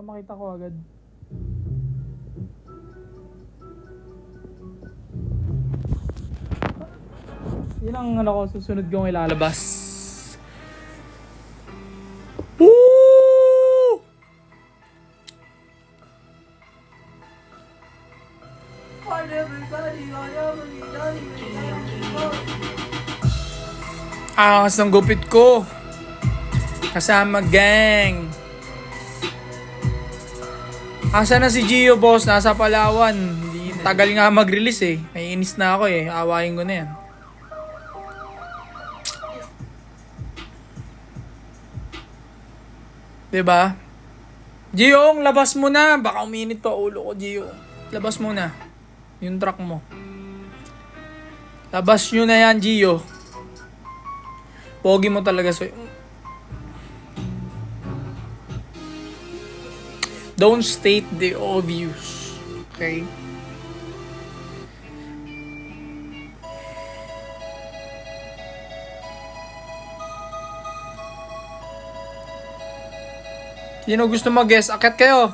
Para makita ko agad. Yun ang ano ko, susunod kong ilalabas. Woo! Angas ng gupit ko. Kasama gang. Asa na si Gio, boss? Nasa Palawan. Hindi, tagal nga mag-release eh. Naiinis na ako eh. Awayin ko na yan. Diba? Gio, labas mo na. Baka uminit pa ulo ko, Gio. Labas mo na. Yung truck mo. Labas nyo na yan, Gio. Pogi mo talaga, so. Don't state the obvious. Okay? Sino gusto mag-guess? Akit kayo.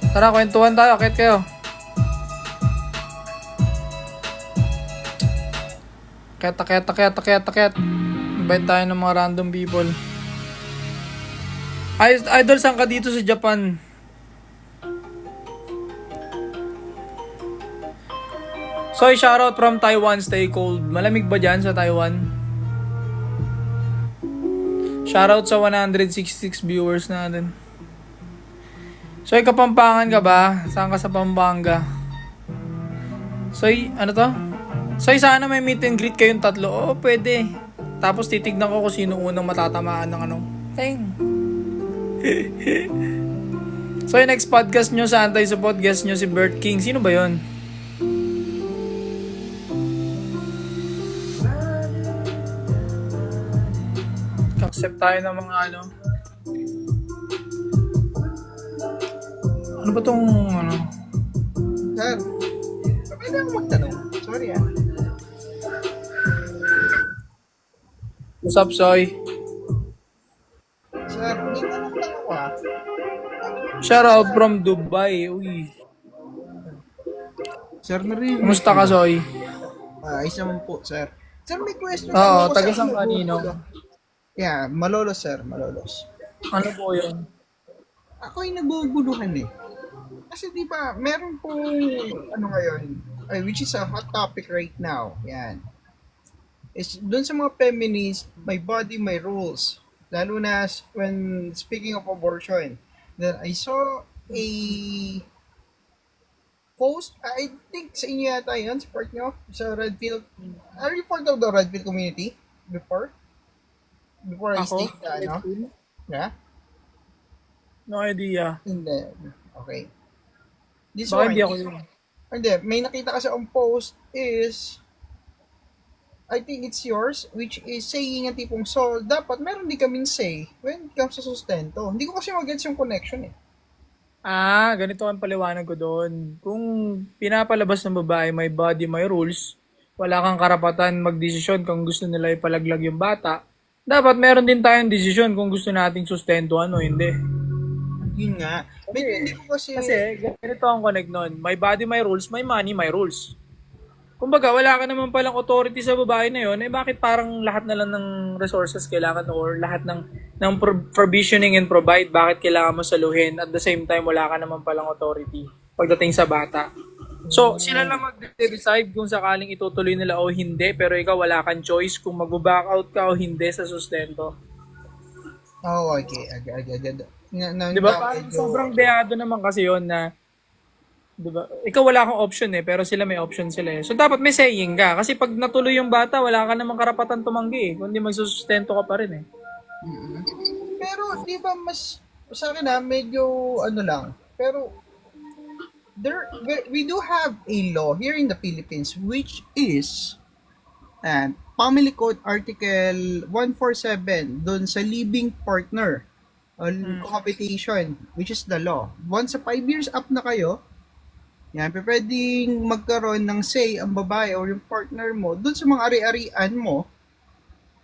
Tara, kwentuhan tayo. Akit kayo. Akit. Invite tayo ng mga random people. Idol, saan ka dito sa Japan? Soy, shoutout from Taiwan. Stay cold. Malamig ba dyan sa Taiwan? Shoutout sa 166 viewers natin. Soy, Kapampangan ka ba? Saan ka sa Pampanga? Soy, ano to? Soy, sana may meet and greet kayong tatlo. Oo, pwede. Tapos titignan ko kung sino unang matatamaan ng ano. Tang. So yung next podcast nyo sa Anti-Support, guest nyo si Bert King. Sino ba yun? Accept tayo ng mga ano. Ano ba tong ano? Sir, pwede ako magtanong? Sorry ah. What's up, Soy? Sir, hindi ko lang tanong ah. Shoutout from Dubai. Uy. Sir, narinig. Kumusta ka, Soy? Ayos naman po, sir. Sir, may question Oo, ako taga sa saan kanino? Yeah, Malolos, sir. Malolos. Ano po yun? Ako yung naguguluhan eh. Kasi di ba, meron po, ano ngayon, which is a hot topic right now. Yan. Is doon sa mga feminists, my body, my rules. Lalo na when speaking of abortion. Then I saw a post, I think sa inyo yata yun, support nyo, sa Redfield. Are you part of the Redfield community before? Before I Ako? state ano? Yeah? No idea. Hindi. Okay. This Baka one, hindi ako yun. hindi, may nakita kasi ang post is, I think it's yours, which is saying ang tipong, so, dapat meron din kaming say when it comes sa sustento. Hindi ko kasi mag-gets yung connection eh. Ganito ang paliwanag ko doon. Kung pinapalabas ng babae, my body, my rules, wala kang karapatan magdesisyon kung gusto nila ipalaglag yung bata, dapat meron din tayong desisyon kung gusto nating sustentuhan o hindi. Yun nga. Medyo hindi ko kasi Ganito ang connect nun. My body, my rules, my money, my rules. Kumbaga, wala ka naman palang authority sa babae na yun, bakit parang lahat na lang ng resources kailangan or lahat ng provisioning and provide, bakit kailangan mo saluhin at the same time wala ka naman palang authority pagdating sa bata. So, sila lang mag-decide kung sakaling itutuloy nila o hindi, pero ikaw wala kang choice kung mag-back out ka o hindi sa sustento. oh, okay. Agad. Di ba? Parang sobrang deado naman kasi yon na, di ba? Ikaw wala kang option pero sila may option sila eh. So, dapat may saying ka. Kasi pag natuloy yung bata, wala ka namang karapatan tumanggi eh. Kundi magsusustento ka pa rin eh. Pero, di ba mas, sa akin medyo ano lang. Pero, we do have a law here in the Philippines which is and Family Code Article 147 doon sa living partner on cohabitation, which is the law. Once sa 5 years up na kayo, yan, pwedeng magkaroon ng say ang babae or yung partner mo doon sa mga ari-arian mo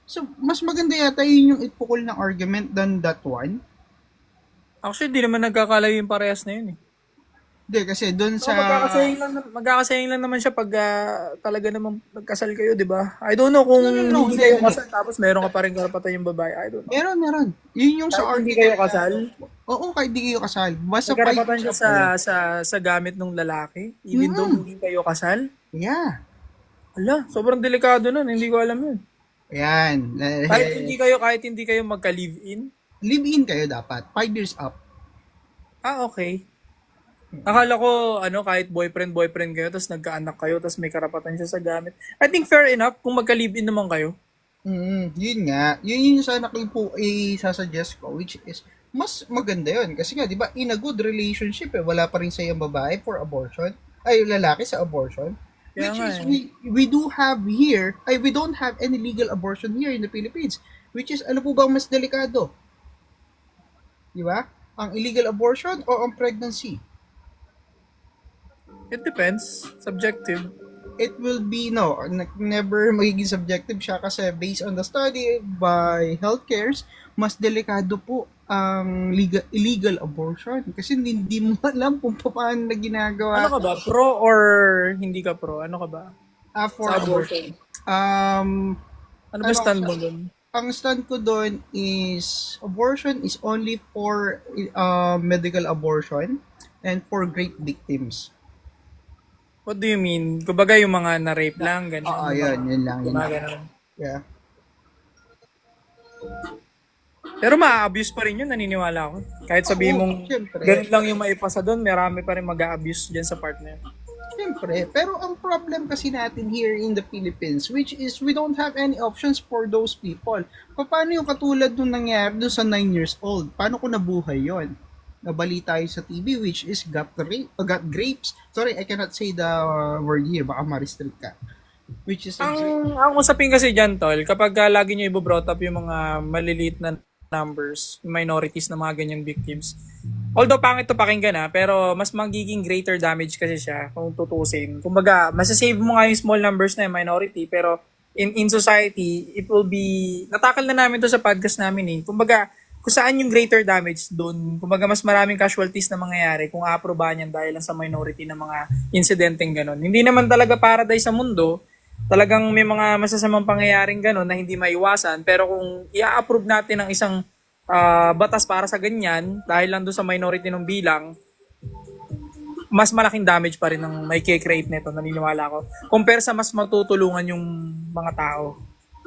So, mas maganda yata yun yung ipukol ng argument than that one. Actually, di naman nagkakalayo yung parehas na yun eh. Hindi, kasi doon So, sa... magkakasayang lang naman siya pag talaga namang nagkasal kayo, di ba? I don't know kung No, hindi hindi, kayo hindi. kasal tapos meron ka pa rin karapatan yung babae. I don't know. Meron. Yun yung sa Kahit hindi argument. kayo kasal, Oo, kahit di kayo kasal. Basta may karapatan 5 siya years apart. sa gamit ng lalaki, even though hindi kayo kasal. Yeah. Ala, sobrang delikado nun. Hindi ko alam yun. Yan. Kahit hindi kayo magka-live-in. Live-in kayo dapat. 5 years up. Ah, okay. Akala ko, kahit boyfriend kayo, tapos nagkaanak kayo, tapos may karapatan siya sa gamit. I think fair enough kung magka-live-in naman kayo. Yun nga. Yun yung sana ko po i-suggest ko, which is, mas maganda yun. Kasi nga, di ba, in a good relationship, wala pa rin sa yung babae for abortion. Ay, lalaki sa abortion. Kaya Which nga is, eh. we do have here, we don't have any legal abortion here in the Philippines. Which is, ano po ba ang mas delikado? Di ba? Ang illegal abortion o ang pregnancy? It depends. Subjective. It will be, no, never magiging subjective siya kasi based on the study by healthcares, mas delikado po ang illegal abortion kasi hindi mo alam kung paano na ginagawa. Ano ka ba? Pro or hindi ka pro? Ano ka ba? For Sa abortion. Ano ba stand mo dun? Ang stand ko doon is abortion is only for medical abortion and for rape victims. What do you mean? Kumbaga yung mga na-rape lang, ganyan. Oo, yun lang. Mga ganun. Yeah. Pero ma-abuse pa rin yun, naniniwala ako. Kahit sabihin mong Siyempre. ganun lang yung maipasa doon, marami pa rin mag-a-abuse dyan sa part na yun. Siyempre, pero ang problem kasi natin here in the Philippines, which is we don't have any options for those people. Paano yung katulad nung nangyari doon sa 9 years old? Paano ko nabuhay yon? Nabali tayo sa TV, which is got grapes. Sorry, I cannot say the word here, baka ma-restrict ka. Which is Ang usapin kasi dyan, tol, kapag lagi nyo i-brought up yung mga maliliit na numbers, yung minorities na mga ganyang victims. Although pangit to pakinggan pero mas magiging greater damage kasi siya kung tutusin. Kumbaga, masasave mo nga yung small numbers na yung minority, pero in society, it will be, natakal na namin to sa podcast namin eh. Kumbaga, kung saan yung greater damage doon, kumbaga mas maraming casualties na mangyayari kung a-aprobahan yan dahil lang sa minority ng mga insidenteng ganun. Hindi naman talaga paradise sa mundo, talagang may mga masasamang pangyayaring ganun na hindi maiwasan, pero kung i-approve natin ang isang batas para sa ganyan, dahil lang doon sa minority ng bilang, mas malaking damage pa rin ng may create nito, naniniwala ko. Compare sa mas matutulungan yung mga tao.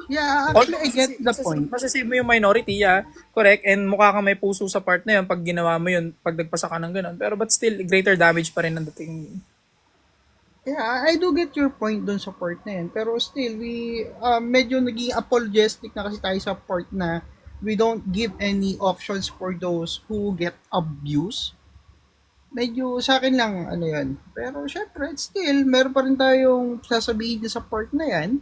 Yeah, actually, I get the point. Masasave mo yung minority, correct, and mukha kang may puso sa part na yun pag ginawa mo yun, pag nagpasa ka ng ganun. Pero but still, greater damage pa rin ang dating. Yeah, I do get your point dun sa part na yun. Pero still, we medyo naging apologetic na kasi tayo sa part na we don't give any options for those who get abused. Medyo sa akin lang, ano yan. Pero syempre, still, meron pa rin tayong sasabihin sa part na yan.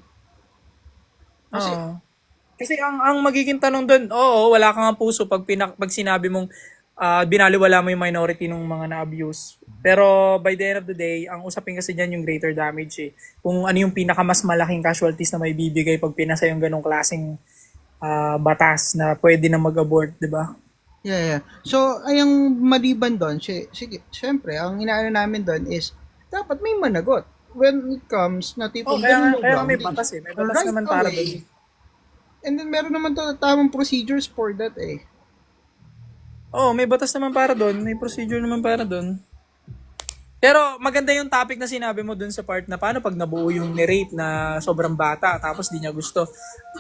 Kasi ang magiging tanong doon, wala kang puso pag sinabi mong binaliwala mo yung minority ng mga na-abuse. Pero by the end of the day, ang usapin kasi dyan yung greater damage eh. Kung ano yung pinakamas malaking casualties na may bibigay pag pinasa yung ganong klaseng batas na pwede na mag-abort, di ba? Yeah. So, ayang maliban doon, sige, syempre, ang inaano namin doon is, dapat may managot. When it comes na tipong Kaya may batas eh. May batas naman para doon. And then meron naman tamang procedures for that eh. May batas naman para doon. May procedure naman para doon. Pero maganda yung topic na sinabi mo doon sa part na paano pag nabuo yung ni-rape na sobrang bata tapos di niya gusto.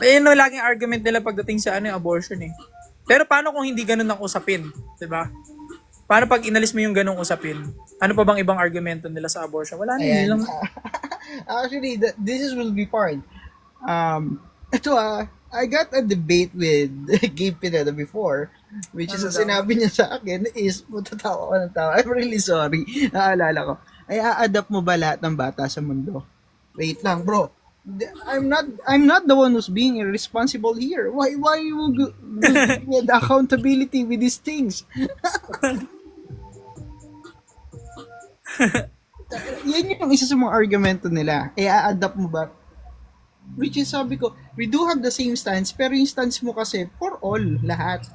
Laging argument nila pagdating sa yung abortion eh. Pero paano kung hindi ganun ang usapin? Diba? Paano pag inalis mo yung ganung usapin? Ano pa bang ibang argumento nila sa abortion? Wala na lang. Actually, this will be fun. I got a debate with Gabe Pineda before, which is sinabi niya sa akin is, matatawa ko ng tawa. I'm really sorry. Naalala ko. Ay, a-adapt mo ba lahat ng bata sa mundo? Wait lang, bro. I'm not the one who's being irresponsible here. Why you get accountability with these things? Yan yung isa sa mga argumento nila. A-adapt mo ba? Which is sabi ko, we do have the same stance, pero yung stance mo kasi for all, lahat.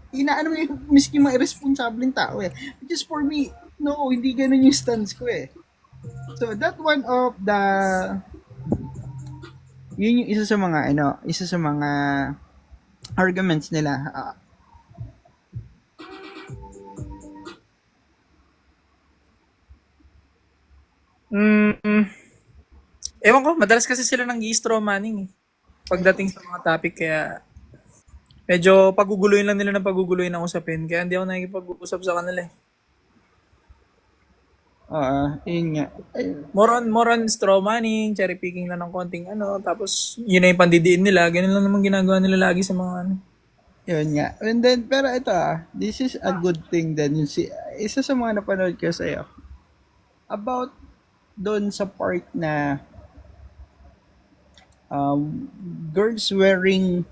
Inaano mo yung miski mga irresponsableng tao eh. Which is for me, no, hindi ganun yung stance ko eh. So that one of the yun yung isa sa mga isa sa mga arguments nila. Ewan ko, madalas kasi sila nang i-straw manning eh. Pagdating sa mga topic, kaya medyo paguguluhin lang nila ng paguguluhin ang usapin. Kaya hindi ako nakikipag-usap sa kanila eh. Yun nga. More on straw manning, cherry picking lang ng konting tapos yun na yung pandidiin nila. Ganun lang naman ginagawa nila lagi sa mga Yun nga. And then, pero ito this is a good thing din. Isa sa mga napanood ko sa'yo. About doon sa part na girls wearing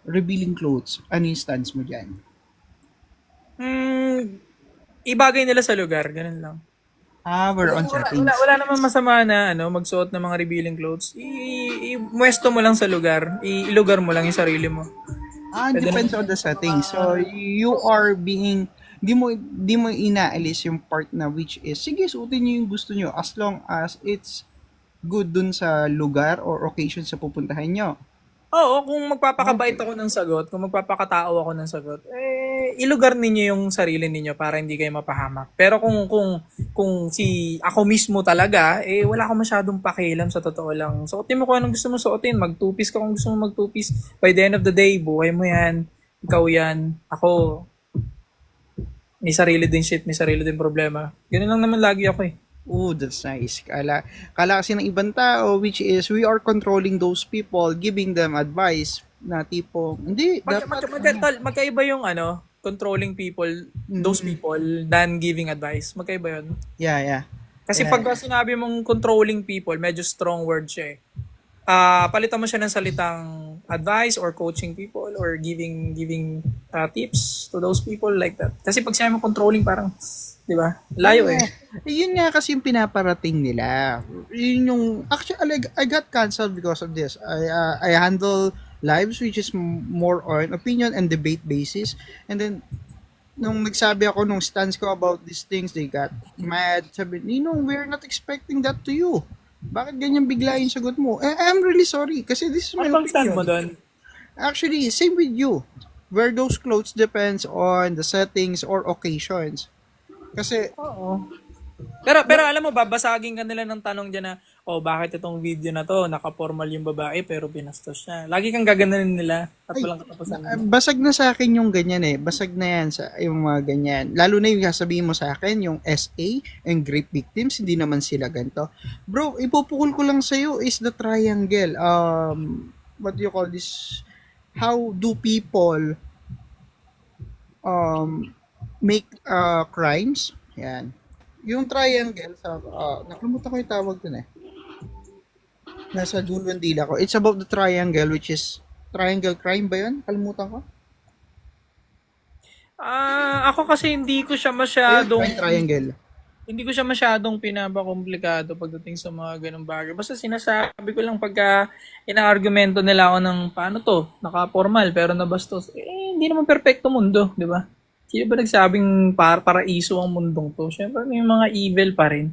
revealing clothes. Ano yung stance mo dyan? Ibagay nila sa lugar, ganun lang. We're on settings. Wala naman masama na magsuot ng mga revealing clothes. I-muesto mo lang sa lugar. Ilugar mo lang yung sarili mo. Depends on the settings. So, you are being, di mo inaalis yung part na which is, sige, suotin nyo yung gusto nyo as long as it's good dun sa lugar or occasion sa pupuntahan nyo. Oo, kung magpapakabait ako ng sagot, kung magpapakatao ako ng sagot, ilugar ninyo yung sarili ninyo para hindi kayo mapahamak. Pero kung si ako mismo talaga, wala akong masyadong pakialam sa totoo lang. Suotin mo kung anong gusto mo suotin, magtupis ka kung gusto mo magtupis. By the end of the day, buhay mo yan, ikaw yan, ako, may sarili din shit, may sarili din problema. Ganun lang naman lagi ako eh. Oh, that's nice. Kala kasi ng ibang tao, which is we are controlling those people, giving them advice na tipo, hindi, magkaiba yung controlling people, those people, than giving advice. Magkaiba yun. Yeah. Kasi pag sinabi mong controlling people, medyo strong word siya eh. Palitan mo siya ng salitang advice or coaching people or giving tips to those people like that. Kasi pag sinabi mo controlling, parang, di ba? Layo eh. Yun nga kasi yung pinaparating nila. Yun yung, actually, I got canceled because of this. I handle lives which is more on opinion and debate basis. And then, nung nagsabi ako nung stance ko about these things, they got mad. Sabi, we're not expecting that to you. Bakit ganyan bigla yung sagot mo? I'm really sorry kasi this is my opinion. Stand mo doon? Actually, same with you. Wear those clothes depends on the settings or occasions. Kasi, oo. Pero alam mo, babasagin ka nila ng tanong dyan na, bakit itong video na to, naka-formal yung babae pero binastos siya. Lagi kang gaganan nila at walang katapusan. Basag na sa akin yung ganyan eh. Basag na yan sa yung mga ganyan. Lalo na yung sasabihin mo sa akin, yung SA and grape victims, hindi naman sila ganito. Bro, ipupukul ko lang sa'yo is the triangle. What do you call this? How do people make crimes? Yan. Yung triangle sa nakalimutan ko yung tawag dun eh. Nasa dulo ng dila ko. It's about the triangle which is triangle crime ba yun? Kalimutan ko. Ako kasi hindi ko siya masyadong triangle. Hindi ko siya masyadong pinapakomplikado pagdating sa mga ganung bagay. Basta sinasabi ko lang pagka ina-argumento nila ako ng paano to, naka-formal pero nabastos. Hindi naman perpekto mundo, di ba? Sino ba nagsabing paraiso ang mundong to? Siyempre may mga evil pa rin.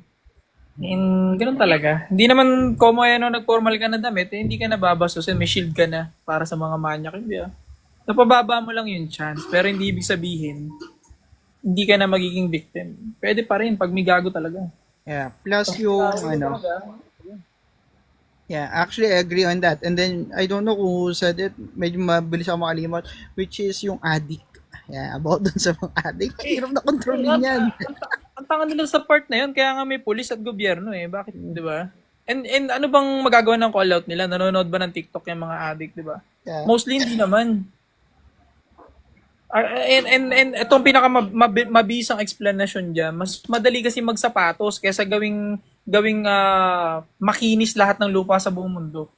And ganun talaga. Hindi naman como nag-formal ka na damit, hindi ka nababastos, may shield ka na para sa mga manyak. Hindi napababa mo lang yung chance. Pero hindi ibig sabihin, hindi ka na magiging victim. Pwede pa rin pag may gago talaga. Yeah. Plus yung Yeah, actually I agree on that. And then I don't know who said it. Medyo mabilis ako makalimot, which is yung addict. Yeah, about dun sa mga addict. Hirap na kontrolin yan. Ang tanga nila sa part na yun, kaya nga may pulis at gobyerno eh. Bakit, di ba? And ano bang magagawa ng call out nila? Nanonood ba ng TikTok yung mga addict, di ba? Yeah. Mostly hindi naman. And itong pinakamabisang explanation dyan, mas madali kasi magsapatos kaysa gawing makinis lahat ng lupa sa buong mundo.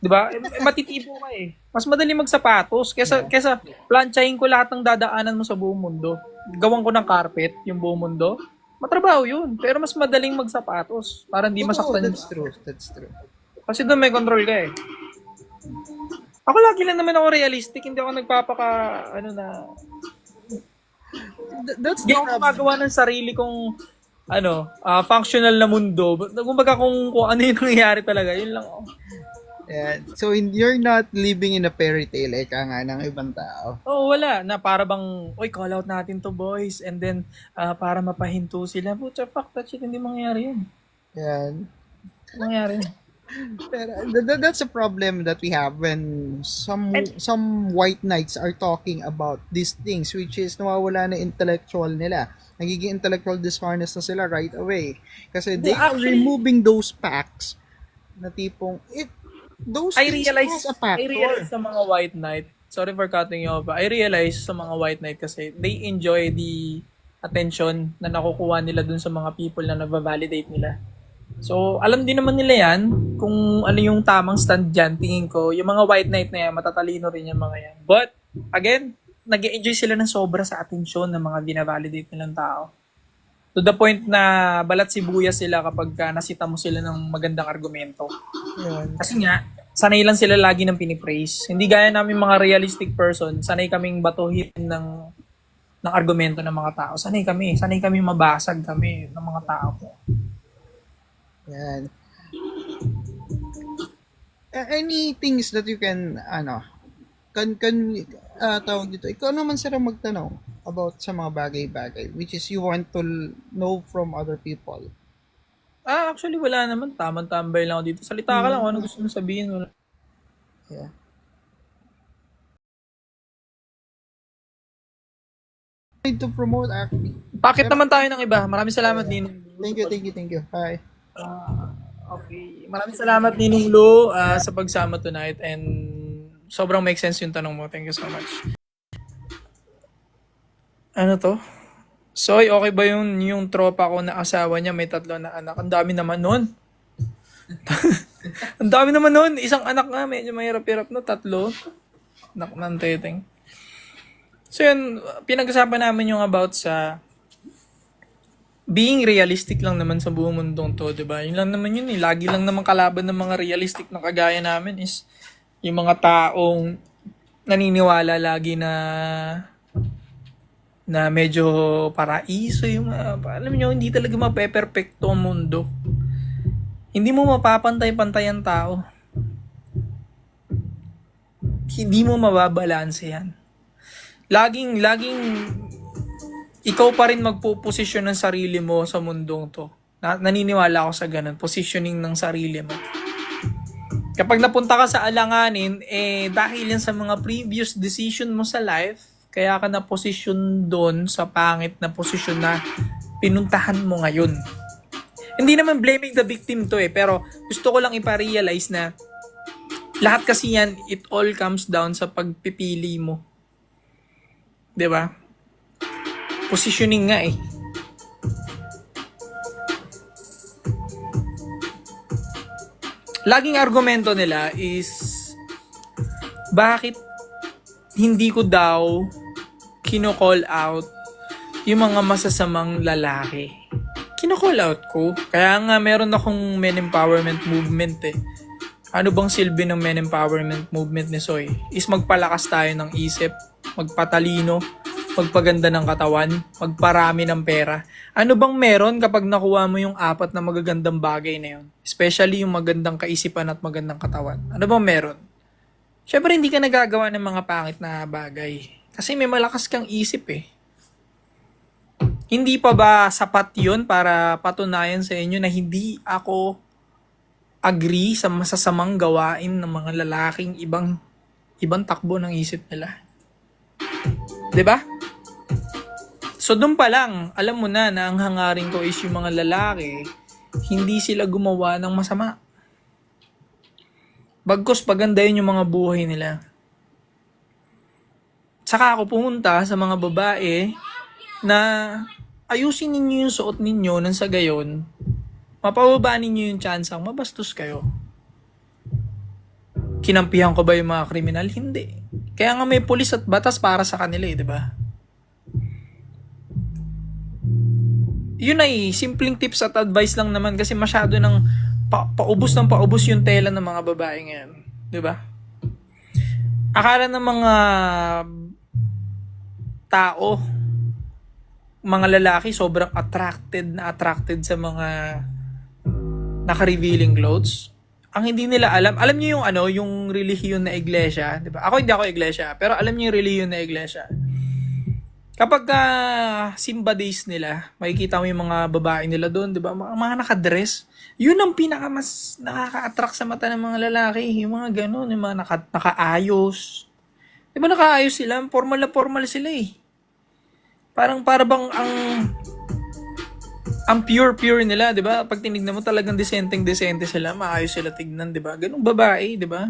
'Di ba? Matitibo ka eh. Mas madali magsapatos kaysa plantsahin ko lahat ng dadaanan mo sa buong mundo. Gawan ko ng carpet yung buong mundo. Matrabaho 'yun, pero mas madaling magsapatos para hindi masaktan. That's true. Kasi doon may control ka eh. Ako lagi lang naman ako realistic, hindi ako nagpapaka, ano na, That's hindi the ako problem. gumagawa ng sarili kong, functional na mundo. Kumbaga kung ano yung nangyayari talaga, yun lang ako. Yeah. So, you're not living in a fairy tale, eka nga, ng ibang tao. Oo, wala. Na para bang, oy, call out natin to boys. And then, para mapahinto sila. Pucha, fuck that shit. Hindi mangyayari yun. Yan. Hindi mangyayari yun. Pero that's a problem that we have when some white knights are talking about these things, which is nawawala na intellectual nila. Nagiging intellectual dishonest na sila right away. Kasi they are Actually, removing those facts na tipong, those I things realize, cause a factor. I realize sa mga white knight, sorry for cutting you off, I realize sa mga white knight kasi they enjoy the attention na nakukuha nila dun sa mga people na nagva-validate nila. So, alam din naman nila yan kung ano yung tamang stand dyan. Tingin ko, yung mga white knight na yan, matatalino rin yung mga yan. But, again, nag-enjoy sila ng sobra sa atensyon ng mga binavalidate nilang tao. To the point na balat sibuyas sila kapag nasita mo sila ng magandang argumento. Yan. Kasi nga, sanay lang sila lagi ng pinipraise. Hindi gaya namin mga realistic person, sanay kaming batuhin ng argumento ng mga tao. Sanay kami mabasag kami ng mga tao po. Yan. Any things that you can, tawag dito, ikaw naman sila magtanong about sa mga bagay-bagay, which is you want to know from other people. Actually, wala naman. Tamang-tambay lang ako dito. Salita ka lang kung ano gusto mo sabihin. Wala. Yeah. To promote actually. Bakit naman tayo ng iba? Maraming salamat din. Thank you. Hi. Okay. Maraming salamat Ninong Lu sa pagsama tonight and sobrang make sense yung tanong mo. Thank you so much. Ano to? Soy, okay ba yung tropa ko na asawa niya may 3 na anak? Ang dami naman nun. Ang dami naman nun. Isang anak nga, medyo mahirap-hirap na. 3. Anak ng teteng. So yun, pinag-usapan namin yung about sa being realistic lang naman sa buong mundong to, diba? Yun lang naman yun eh. Lagi lang naman kalaban ng mga realistic na kagaya namin is yung mga taong naniniwala lagi na medyo paraiso yung alam nyo, hindi talaga mape-perfecto ang mundo. Hindi mo mapapantay-pantay ang tao. Hindi mo mababalanse yan. Laging ikaw pa rin magpuposisyon ng sarili mo sa mundong to. Naniniwala ako sa ganun, positioning ng sarili mo. Kapag napunta ka sa alanganin, dahil yan sa mga previous decision mo sa life, kaya ka na posisyon doon sa pangit na posisyon na pinuntahan mo ngayon. Hindi naman blaming the victim to pero gusto ko lang ipa-realize na lahat kasi yan, it all comes down sa pagpipili mo. 'Di ba? Positioning nga eh. Laging argumento nila is bakit hindi ko daw kino-call out yung mga masasamang lalaki. Kino-call out ko. Kaya nga meron akong men empowerment movement eh. Ano bang silbi ng men empowerment movement ni Soy? Is magpalakas tayo ng isip, magpatalino, magpaganda ng katawan, magparami ng pera. Ano bang meron kapag nakuha mo yung 4 na magagandang bagay na yun? Especially yung magandang kaisipan at magandang katawan. Ano bang meron? Syempre hindi ka nagagawa ng mga pangit na bagay. Kasi may malakas kang isip eh. Hindi pa ba sapat yun para patunayan sa inyo na hindi ako agree sa masasamang gawain ng mga lalaking ibang takbo ng isip nila? 'Di ba? So doon pa lang, alam mo na ang hangarin ko is yung mga lalaki, hindi sila gumawa ng masama. Bagkus pagandahin yung mga buhay nila. Saka ako pumunta sa mga babae na ayusin ninyo yung suot ninyo nang sa gayon, mapababa ninyo yung tsansang mabastos kayo. Kinampihan ko ba yung mga kriminal? Hindi. Kaya nga may pulis at batas para sa kanila eh, di ba? Yun ay simpleng tips at advice lang naman kasi masyado ng paubos yung tela ng mga babae ngayon. Di ba? akala ng mga tao, mga lalaki, sobrang attracted sa mga naka-revealing clothes. Ang hindi nila alam niyo yung ano, yung relihiyon na iglesia, 'di ba? Ako hindi ako iglesia, pero alam niyo yung relihiyon na iglesia. Kapag Simba days nila, makikita mo yung mga babae nila doon, 'di ba? Mga naka-dress. Yun ang pinaka mas nakaka-attract sa mata ng mga lalaki, yung mga ganun, yung mga nakaayos. 'Di ba nakaayos sila? Formal na formal sila eh. Para bang ang pure nila, 'di ba? Pag tinignan mo talagang decente sila, maayos sila tignan, 'di ba? Ganung babae, 'di ba?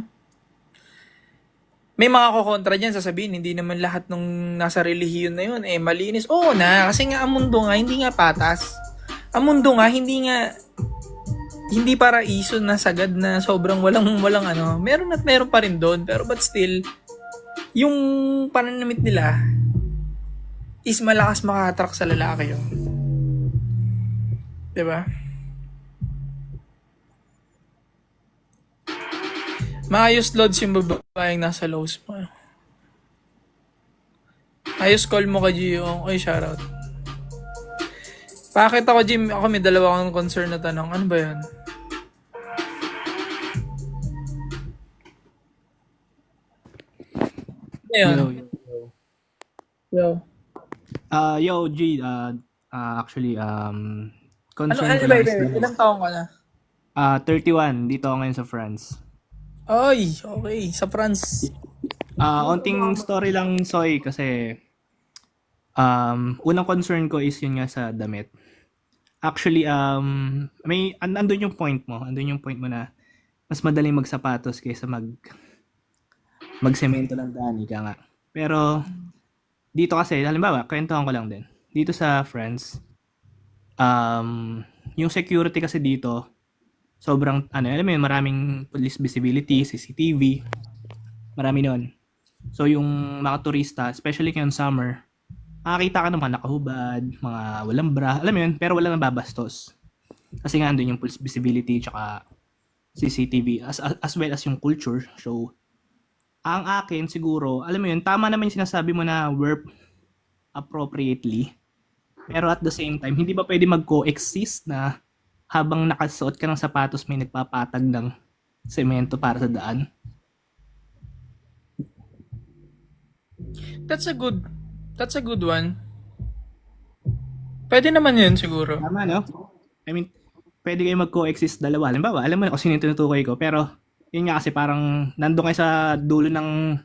May mga kokontra diyan sasabihin, hindi naman lahat nung nasa relihiyon na 'yun malinis. Oo na, kasi nga ang mundo nga hindi nga patas. Ang mundo nga hindi paraiso na sagad na sobrang walang ano. Meron at meron pa rin doon, pero but still yung pananamit nila is malakas maka-attract sa lalaki 'yun. 'Di ba? Maayos loads yung babaeng nasa lows mo. Ayos call mo ka Gio. Oy, shoutout. Bakit ako, Jim? Ako may dalawa akong concern na tanong. Ano ba yan? Ano yun? Yo. Yo, G, actually, Ano, concern ko iba, lang is ilang taong ka na? 31, dito ako ngayon sa France. Ay, okay. Sa France. Onting story lang, Soy, kasi unang concern ko is yun nga sa damit. Actually, andun yung point mo. Andun yung point mo na mas madaling magsapatos kaysa magsemento ng daan, ika nga. Pero, dito kasi, halimbawa, kwentuhan ko lang din. Dito sa France, yung security kasi dito, sobrang, alam mo yun, maraming police visibility, CCTV, marami nun. So, yung mga turista, especially ngayon summer, makakita ka ng mga nakahubad, mga walang bra, alam mo yun, pero wala nang babastos. Kasi nga, andun yung police visibility, tsaka CCTV, as well as yung culture. So, ang akin siguro, alam mo yun, tama naman yung sinasabi mo na wear appropriately. Pero at the same time, hindi ba pwede mag-coexist na habang nakasuot ka ng sapatos may nagpapatag ng semento para sa daan? That's a good one. Pwede naman yun siguro. Tama, no? I mean, pwede kayo mag-coexist dalawa. Halimbawa, alam mo na kung sino yung tinutukoy ko, pero yun nga kasi parang nandun kayo sa dulo ng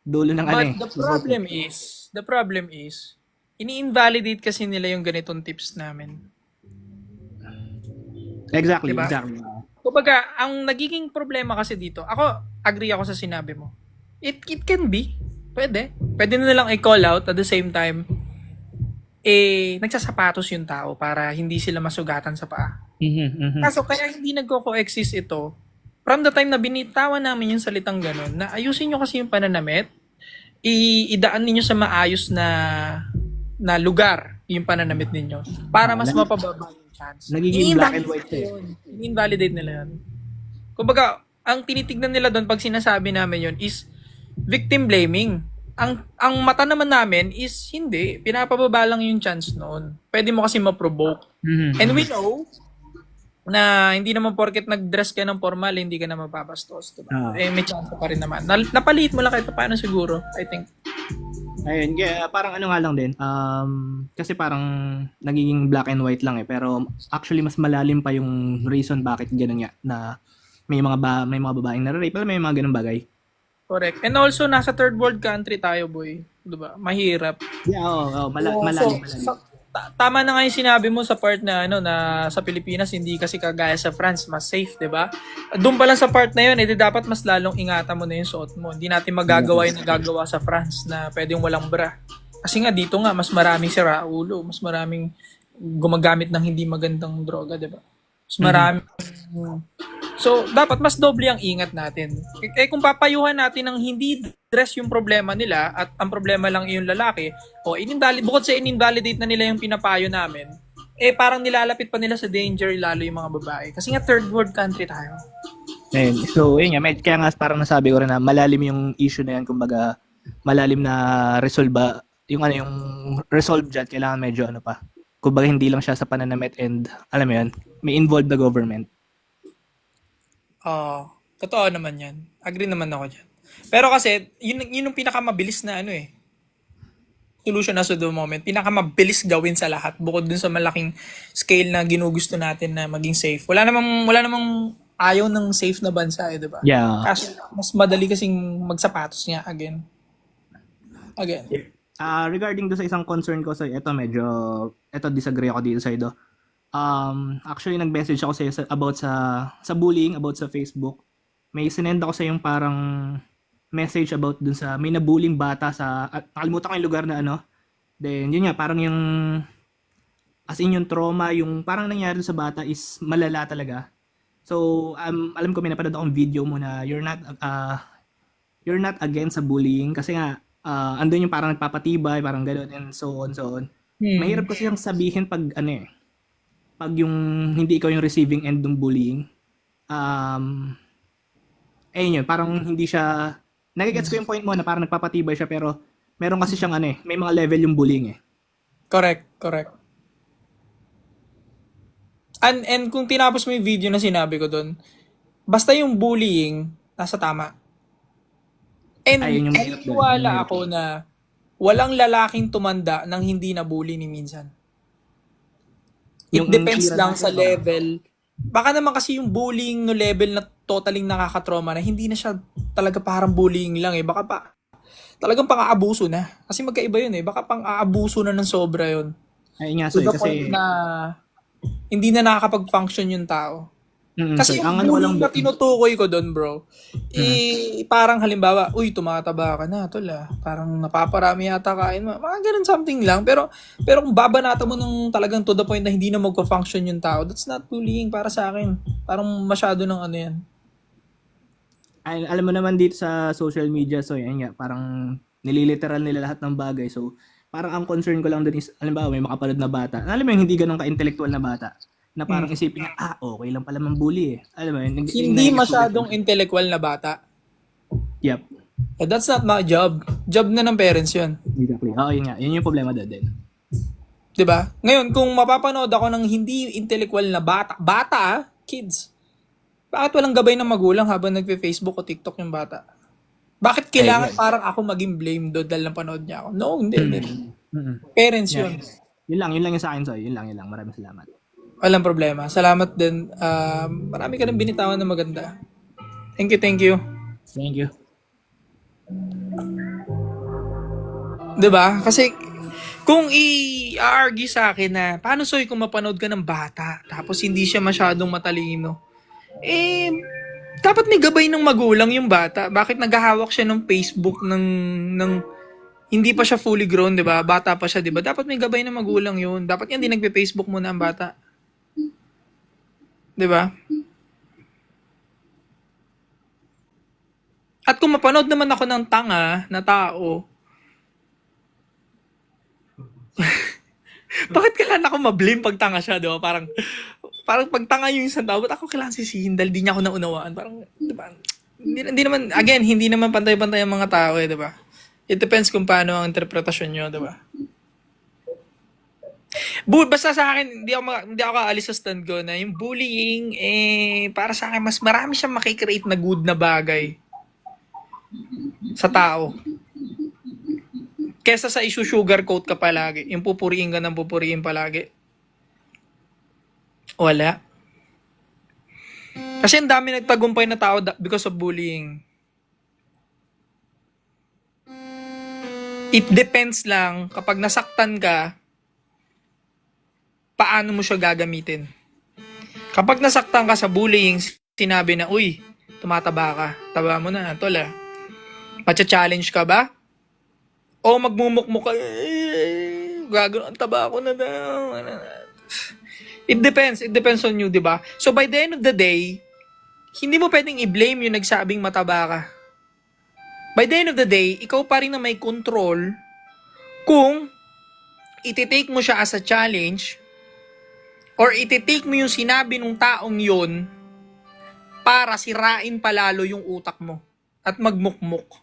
But the problem is, ini-invalidate kasi nila yung ganitong tips namin. Exactly, Diba? exactly. Kumbaga, ang nagiging problema kasi dito, agree ako sa sinabi mo. It can be. Pwede. Pwede na lang i-call out at the same time, nagsasapatos yung tao para hindi sila masugatan sa paa. Kaso kaya hindi nagko-coexist ito, from the time na binitawan namin yung salitang ganun, na ayusin nyo kasi yung pananamit, idaan ninyo sa maayos na lugar yung pananamit ninyo para mas mapababa yung chance. Nagiging black and white In-invalidate nila yun. Kumbaga, ang tinitignan nila doon pag sinasabi namin yun is victim blaming. Ang mata naman namin is hindi. Pinapababa lang yung chance noon. Pwede mo kasi ma-provoke. And we know na hindi naman porket nag-dress ka ng formal, hindi ka na mapapastos. Diba? May chance pa rin naman. Napaliit mo lang kahit paano siguro, I think. Ayun, parang ano nga lang din. Kasi parang nagiging black and white lang pero actually mas malalim pa yung reason bakit gano'n nga na may mga babaeng na-rape, may mga ganung bagay. Correct. And also nasa third world country tayo, boy. 'Di ba? Mahirap. Yeah, malalim. Tama na nga yung sinabi mo sa part na na sa Pilipinas hindi kasi kagaya sa France mas safe, 'di ba? Doon pa lang sa part na 'yon, dapat mas lalong ingatan mo na yung suot mo. Hindi natin magagawa yung nagagawa sa France na pwedeng walang bra. Kasi nga dito nga mas maraming siraulo, mas maraming gumagamit ng hindi magandang droga, 'di ba? Mas marami. So, dapat mas doble ang ingat natin. Kung papayuhan natin ng hindi dress yung problema nila at ang problema lang yung lalaki, bukod sa in-invalidate na nila yung pinapayo namin, parang nilalapit pa nila sa danger lalo yung mga babae. Kasi nga third world country tayo. Ayun. So, yun nga, kaya nga parang nasabi ko rin na malalim yung issue na yan, kumbaga, malalim na resolve yung ano yung resolve dyan, kailangan medyo ano pa. Kumbaga hindi lang siya sa pananamit and alam mo yun, may involved the government. Totoo naman yan. Agree naman ako dyan. Pero kasi, yun yung pinakamabilis na ano eh. Solution as of the moment. Pinakamabilis gawin sa lahat. Bukod dun sa malaking scale na ginugusto natin na maging safe. Wala namang ayaw ng safe na bansa eh, di ba? Yeah. Kasi mas madali kasing magsapatos niya again. Regarding do sa isang concern ko sa ito disagree ako dito sa ito. Actually nag-message ako sa about sa bullying, about sa Facebook. May sinend ako sa yung parang message about dun sa may nabullying bata sa nakalimutan ko yung lugar na ano. Then yun nga parang yung as in yung trauma, yung parang nangyari sa bata is malala talaga. So alam ko may napanood akong video mo na you're not against sa bullying kasi nga andun yung parang nagpapatibay, parang gano'n, and so on. Mahirap kasi yung sabihin pag pag yung hindi ikaw yung receiving end ng bullying. Ayun yun, parang hindi siya, nagigets ko yung point mo na parang nagpapatibay siya, pero meron kasi siyang may mga level yung bullying eh. Correct. And kung tinapos mo yung video na sinabi ko doon, basta yung bullying, nasa tama. And Ayun yung mahirap doon. naniniwala ako na walang lalaking tumanda nang hindi na-bully ni minsan. It Yung depends tira lang natin sa ba? level. Baka naman kasi yung bullying no level na totaling nakakatrauma na hindi na siya talaga parang bullying lang eh. Baka pa talagang pang-aabuso na. Kasi magkaiba yun eh. Baka pang-aabuso na ng sobra yun. Ayun nga, To so the kasi point na hindi na nakakapag-function yung tao. Kasi so, yung bullying na tinutukoy ko doon, bro, parang halimbawa, uy, tumataba ka na, tol ah. Parang napaparami yata kain mo. Mga ganun something lang. Pero kung babanata mo ng talagang to the point na hindi na magpa-function yung tao, that's not bullying para sa akin. Parang masyado ng ano yan. ay, alam mo naman dito sa social media, so yan nga, parang nililiteral nila lahat ng bagay. So, parang ang concern ko lang dun is, alam ba, may makapanood na bata. Alam mo yung hindi ganun ka-intellectual na bata. Na parang isipin niya, okay lang pala mambully eh. Alam mo yun? Hindi masyadong intellectual na bata. Yep. That's not my job. Job na ng parents yun. Exactly. Oo, yun nga. Yun yung problema doon din. 'Di ba? Ngayon, kung mapapanood ako ng hindi intellectual na bata, kids, bakit walang gabay ng magulang habang nagpe-Facebook o TikTok yung bata? Bakit kailangan parang ako maging blame doon dahil napanood niya ako? No, hindi. Parents yun. Yun lang yung sa akin, so yun lang. Maraming salamat. Walang problema. Salamat din. Marami ka rin binitawan na maganda. Thank you. Thank you. 'Di ba? Kasi kung i-argue sa akin na paano soy kung mapanood ka ng bata tapos hindi siya masyadong matalino, dapat may gabay ng magulang yung bata. Bakit naghahawak siya ng Facebook ng hindi pa siya fully grown, 'di ba? Bata pa siya, 'di ba? Dapat may gabay ng magulang 'yun. Dapat yan di nagpe-Facebook muna ang bata. 'Di ba? At kung mapanood naman ako ng tanga na tao, bakit kailangan ako ma-blame pag tanga siya, di ba? Parang pag tanga yung isang tao, ba't ako kailangan sisihin dahil di niya ako naunawaan? Parang, di ba? Hindi naman, again, hindi naman pantay-pantay ang mga tao eh, di ba? It depends kung paano ang interpretasyon nyo, di ba? Basta sa akin, hindi ako aalis sa stand ko na yung bullying, para sa akin, mas marami siyang makikreate na good na bagay sa tao. Kesa sa isu-sugarcoat ka palagi, yung pupuriin ka ng pupuriin palagi. Wala. Kasi ang dami nagtagumpay na tao because of bullying. It depends lang kapag nasaktan ka, paano mo siya gagamitin. Kapag nasaktan ka sa bullying, sinabi na, uy, tumataba ka. Taba mo na, tol ah. Macha-challenge ka ba? O magmumukmuk ka, gagawin, ang taba ko na daw. It depends on you, di ba? So by the end of the day, hindi mo pwedeng i-blame yung nagsabing mataba ka. By the end of the day, ikaw pa rin na may control kung iti-take mo siya as a challenge or iti-take mo yung sinabi ng taong yun para sirain palalo yung utak mo at magmukmuk.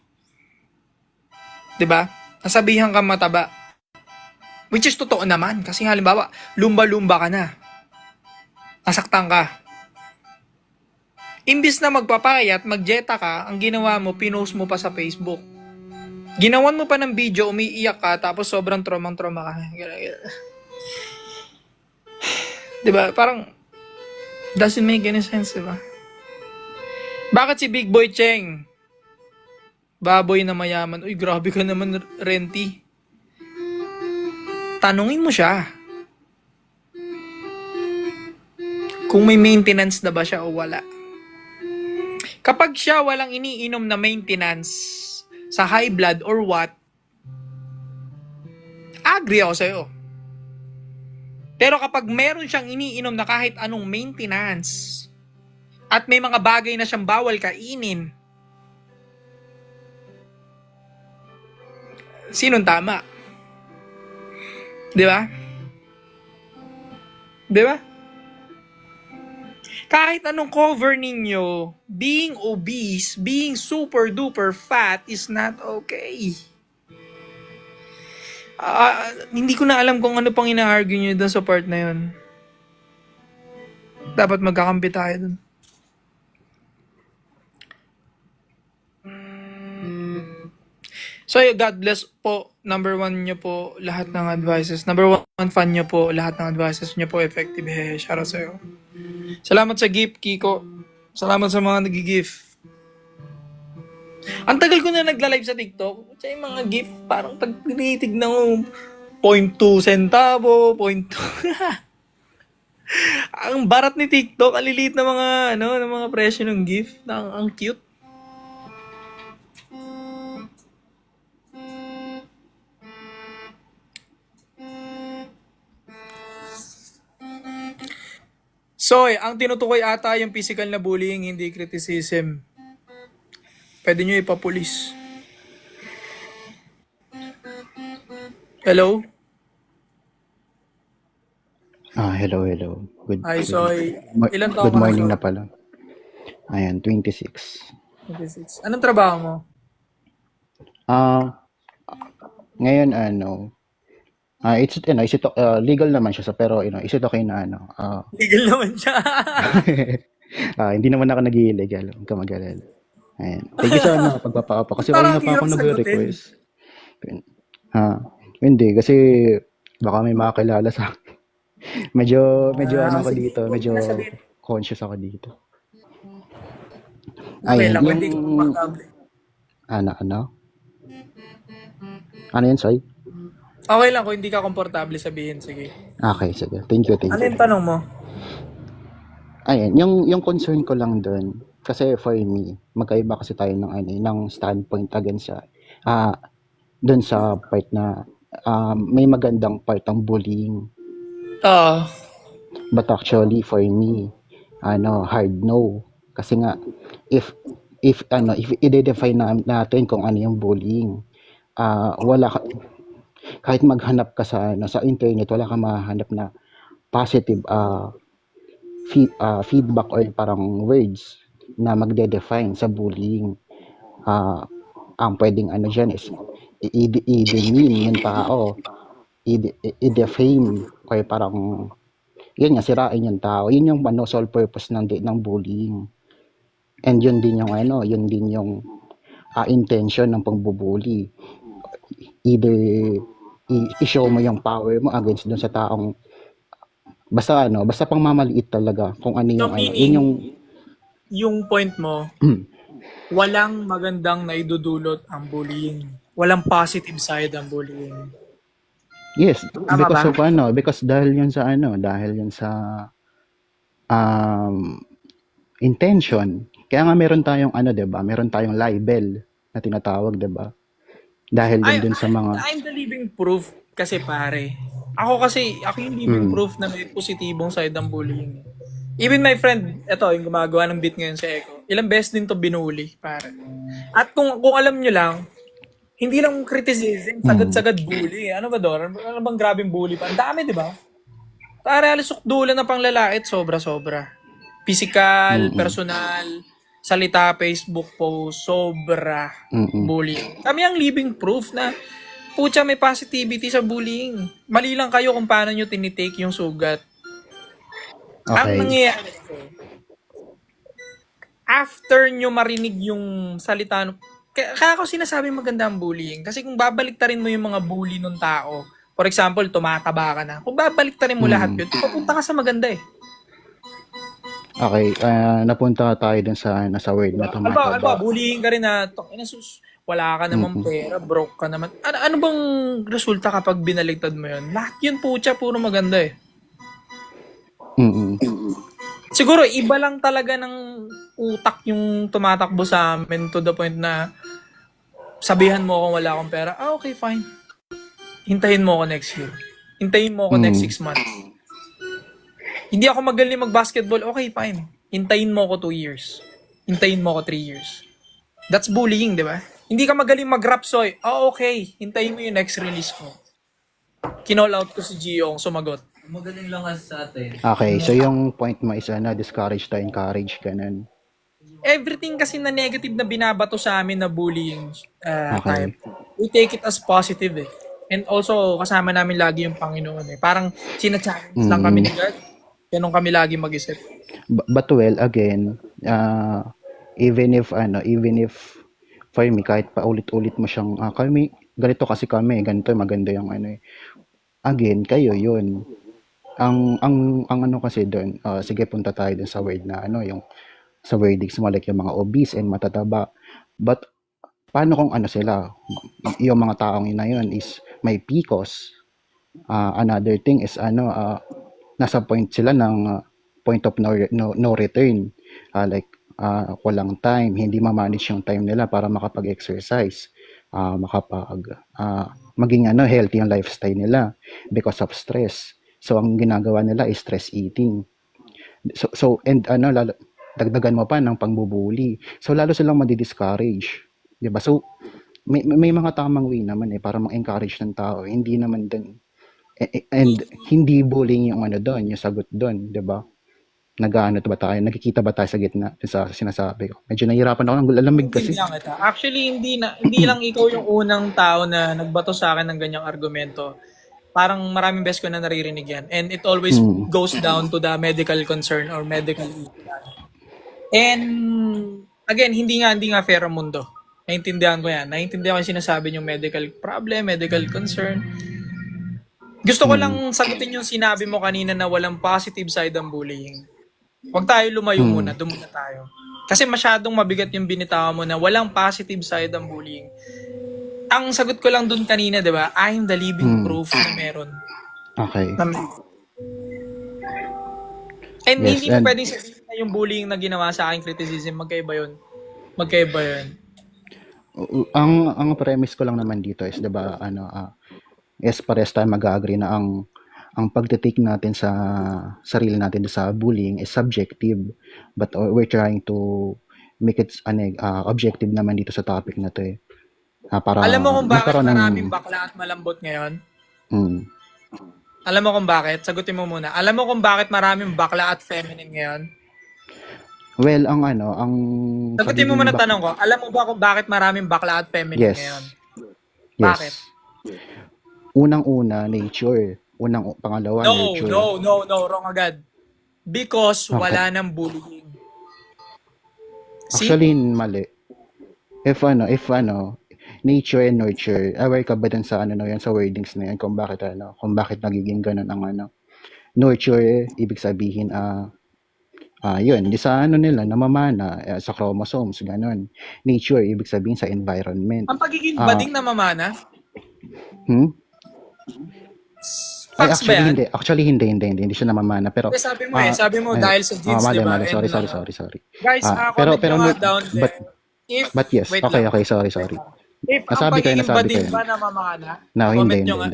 'Di ba? Nasabihan ka mataba. Which is totoo naman. Kasi halimbawa, lumba-lumba ka na. Nasaktan ka. Imbis na magpapayat, magjeta ka, ang ginawa mo, pinost mo pa sa Facebook. Ginawan mo pa ng video, umiiyak ka, tapos sobrang traumang-trauma ka. Diba? Parang, doesn't make any sense, diba? Bakit si Big Boy Cheng? Baboy na mayaman. Uy, grabe ka naman, Renty. Tanungin mo siya. Kung may maintenance na ba siya o wala. Kapag siya walang iniinom na maintenance sa high blood or what, agree ako sa'yo. Pero kapag meron siyang iniinom na kahit anong maintenance at may mga bagay na siyang bawal kainin, sinong tama? Di ba? Di ba? Kahit anong cover ninyo, being obese, being super duper fat is not okay. Hindi ko na alam kung ano pang ina-argue nyo dun sa part na yun. Dapat magkakampi tayo dun. So, God bless po. Number 1 nyo po lahat ng advices. Number 1 fan nyo po lahat ng advices nyo po effective. Shoutout sa'yo. Salamat sa gift, Kiko. Salamat sa mga nag-gift. Ang tagal ko na nagla-live sa TikTok. Kaya yung mga gift, parang pag tinitignan ko, 0.2 centavo, 0.2. Ang barat ni TikTok, ang liliit na mga, ng mga presyo ng gift. Ang cute. So, ang tinutukoy ata yung physical na bullying, hindi criticism. Pwede nyo ipapulis. Hello? Hello. Hi, Soy. Ilan taon Good ka na, morning Soy? na pala. Ayan, 26. 26. Anong trabaho mo? Ngayon legal naman siya pero is it okay na Legal naman siya. hindi naman ako nag-illegal, huwag ka mag-alala. Ayan. Thank you sa pagpapa kasi Parang kanina pa ako hirap nagre-request. Hindi kasi baka may makakilala sa medyo ako sige. dito, medyo conscious ako dito. Okay Ayan, lang, hindi ko komportable. Ano yan, Sai? Okay lang kung hindi ka komportable sabihin, sige. Okay, sige. Thank you. Ano yung tanong mo? Ayan, yung concern ko lang doon, kasi for me, magkaiba kasi tayo ng standpoint against sa doon sa part na may magandang part ang bullying. But actually for me, hard no. Kasi nga if i-define natin kung ano yung bullying, kahit maghanap ka sa internet, wala kang mahanap na positive feedback or parang words na magde-define sa bullying. Ang pwedeng dyan is i-demean yung tao, i-defame, or parang yun nga, sirain yung tao. Yun yung sole purpose ng bullying. And yun din yung intention ng pagbubully. Either i-show mo yung power mo against dun sa taong basta pang mamaliit talaga kung ano yung yun yung point mo, walang magandang naidudulot ang bullying. Walang positive side ang bullying. yes, Tama ba? because dahil yun sa intention. Kaya nga meron tayong 'di ba? Meron tayong libel na tinatawag, 'di ba? Dahil din dun sa mga I'm the living proof kasi pare. Ako yung living proof na may positibong side ng bullying. Even my friend, yung gumagawa ng beat ngayon sa Echo, ilang beses din to binuli, pare. At kung alam nyo lang, hindi lang criticism, sagad-sagad bully. Ano ba, Dor? Ano bang grabing bully pa? Ang dami, di ba? Pare, alis sukdulan na pang lalait, sobra-sobra. Physical, Mm-mm. personal, salita, Facebook post, sobra Mm-mm. bullying. Kami ang living proof na pucha may positivity sa bullying. Mali lang kayo kung paano nyo tinitake yung sugat. Ang Okay. nangyayari kasi, after nyo marinig yung salita, kaya ako sinasabi maganda ang bullying. Kasi kung babaliktarin mo yung mga bully ng tao, for example, tumataba ka na. Kung babaliktarin mo lahat yun, papunta ka sa maganda eh. Okay, napunta tayo dun sa nasa word na Alba, tumataba. bullying ka rin na, wala ka naman pera, broke ka naman. Ano bang resulta kapag binaligtad mo yun? Lahat yun pucha, puro maganda eh. Mm-mm. Siguro, iba lang talaga ng utak yung tumatakbo sa amin to the point na sabihan mo kung wala akong pera, okay, fine. Hintayin mo ako next year. Hintayin mo ako next 6 months. Hindi ako magaling mag-basketball, okay, fine. Hintayin mo ako 2 years. Hintayin mo ako 3 years. That's bullying, di ba? Hindi ka magaling mag-rap, Soy. Okay. Hintayin mo yung next release ko. Kinall out ko si Gio ang sumagot. Magaling lang kasi sa atin. Okay, so yung point mo is discourage to encourage, ganun. Everything kasi na negative na binabato sa amin na bullying Okay. type, we take it as positive eh. And also, kasama namin lagi yung Panginoon eh. Parang sina-challenge lang kami ni God. Ganun kami lagi mag-isip. But well, again, even if for me, kahit pa ulit-ulit mo siyang, kami, ganito kasi kami, ganito, maganda yung ano eh. Again, kayo yun. Ang ano kasi doon, sige punta tayo dun sa word na ano, yung sa verdicts mo, like yung mga obese and matataba. But, paano kung ano sila, yung mga taong yun na yun is may PCOS. Another thing is nasa point sila ng point of no return. Like, walang time, hindi ma-manage yung time nila para makapag-exercise, maging healthy yung lifestyle nila because of stress. So, ang ginagawa nila is stress eating. So and dagdagan mo pa ng pangbubuli. So, lalo silang madi-discourage. 'Di ba? So, may mga tamang way naman para ma-encourage ng tao. Hindi naman din. And hindi bullying yung doon, yung sagot doon, 'di ba? Nakikita ba tayo sa gitna sa sinasabi ko? Medyo nahihirapan ako ng lalamig kasi. Hindi kita. Actually, hindi lang ikaw yung unang tao na nagbato sa akin ng ganyang argumento. Parang maraming beses ko na naririnig yan. And it always goes down to the medical concern or medical issue. And again, hindi nga fair ang mundo. Naintindihan ko yan. Naintindihan ko yung sinasabi yung medical problem, medical concern. Gusto ko lang sagutin yung sinabi mo kanina na walang positive side ang bullying. Huwag tayo lumayo muna, doon muna tayo. Kasi masyadong mabigat yung binitawan mo na walang positive side ang bullying. Ang sagot ko lang doon kanina, di ba? I'm the living proof na meron. Okay. And Yes, hindi mo pwedeng sabihin na yung bullying na ginawa sa akin criticism, magkaiba yun. Ang premise ko lang naman dito is 'di ba yes, pares tayo mag-agree na ang pagte-take natin sa sarili natin sa bullying is subjective, but we're trying to make it objective naman dito sa topic na 'to para Alam mo kung bakit magkaroon ng maraming bakla at malambot ngayon? mm, Alam mo kung bakit? Sagutin mo muna. Alam mo kung bakit maraming bakla at feminine ngayon? well, ang Sagutin mo muna tanong ko. Alam mo ba kung bakit maraming bakla at feminine Yes. ngayon? yes. Bakit? Unang-una, nature. Pangalawa, nature. No, wrong agad. Because Okay. wala nang bullying. See? Actually, mali. If nature and nurture, aware ka ba dun sa sa wordings na yan, kung bakit nagiging ganun ang nurture, ibig sabihin, yun, di sa nila, namamana, sa chromosomes, ganun. Nature, ibig sabihin sa environment. Ang pagiging Ah. bading na mamana, Hmm? Ay, facts ba yan? actually, hindi siya namamana, pero, Kasi sabi mo dahil sa genes, mali, di ba? mali, And, sorry. Guys, pero comment nyo nga down there. but yes, wait okay, lang. okay, sorry. If Nasabi ang ko pagiging bading yun. ba na mamana, No, comment hindi. nyo nga.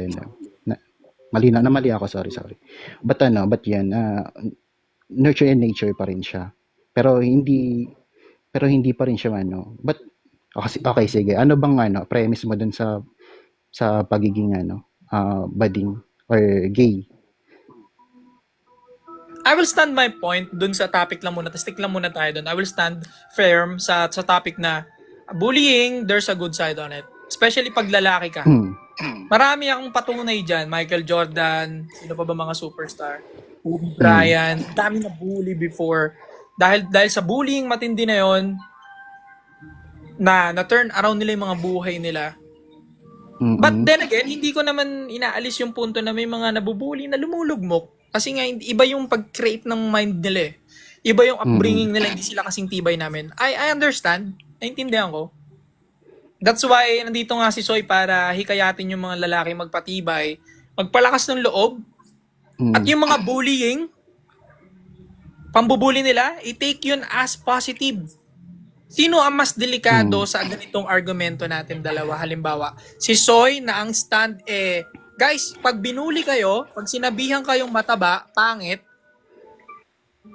Mali ako, sorry. But yan, nurture and nature pa rin siya. Pero hindi pa rin siya but okay, sige. Ano bang premise mo dun sa pagiging bading or gay? I will stand my point dun sa topic lang muna. Stick lang muna tayo dun. I will stand firm sa topic na bullying, there's a good side on it. Especially pag lalaki ka. Marami akong patunay dyan. Michael Jordan, sino pa ba mga superstar? Kobe Bryant, dami na bully before. Dahil sa bullying matindi na yon, na turn around nila yung mga buhay nila. But then again, hindi ko naman inaalis yung punto na may mga nabubully na lumulugmok. Kasi nga, iba yung pag-create ng mind nila eh. Iba yung upbringing nila, hindi sila kasing tibay namin. I understand. Naintindihan ko. That's why, nandito nga si Soy para hikayatin yung mga lalaki magpatibay, magpalakas ng loob, at yung mga bullying, pambubuli nila, i-take yun as positive. Sino ang mas delikado sa ganitong argumento natin dalawa? Halimbawa, si Soy na ang stand guys, pag binuli kayo, pag sinabihan kayong mataba, pangit,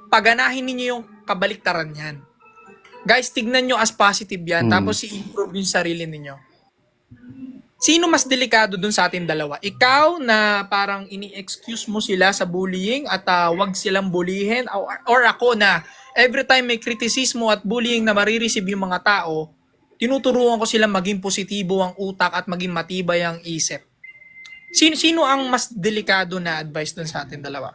paganahin ninyo yung kabaliktaran yan. Guys, tignan nyo as positive yan, tapos i-improve yung sarili ninyo. Sino mas delikado dun sa atin dalawa? Ikaw na parang ini-excuse mo sila sa bullying at wag silang bulihin, or ako na every time may kritisismo at bullying na marireceive yung mga tao, tinuturuan ko silang maging positibo ang utak at maging matibay ang isip. Sino ang mas delikado na advice dun sa atin dalawa?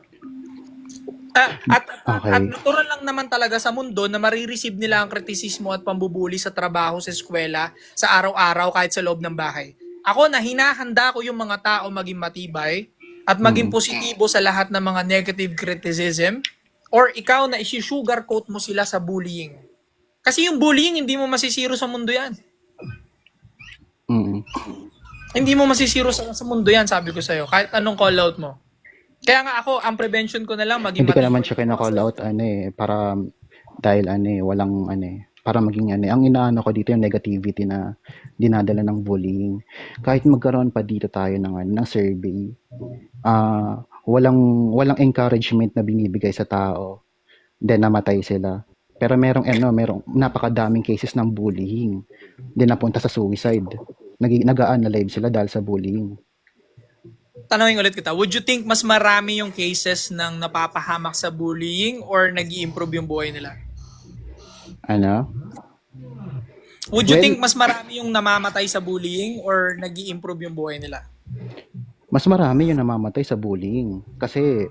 At natural lang naman talaga sa mundo na marireceive nila ang kritisismo at pambubuli sa trabaho, sa eskwela, sa araw-araw kahit sa loob ng bahay. Ako na hinahanda ko yung mga tao maging matibay at maging positibo sa lahat ng mga negative criticism, or ikaw na isi-sugarcoat mo sila sa bullying. Kasi yung bullying, hindi mo masisiro sa mundo yan. Hindi mo masisiro sa mundo yan, sabi ko sa'yo. Kahit anong call out mo. Kaya nga ako, ang prevention ko na lang maging Hindi ko naman siya kinaka-call out para dahil walang para maging ang inaano ko dito yung negativity na dinadala ng bullying. Kahit magkaroon pa dito tayo ng survey, walang encouragement na binibigay sa tao, then namatay sila. Pero merong napakadaming cases ng bullying, then napunta sa suicide. Nag-a-unalive sila dahil sa bullying. Tanungin ulit kita, would you think mas marami yung cases ng napapahamak sa bullying or nag-i-improve yung buhay nila? Would you think mas marami yung namamatay sa bullying or nag-i-improve yung buhay nila? Mas marami yung namamatay sa bullying. Kasi,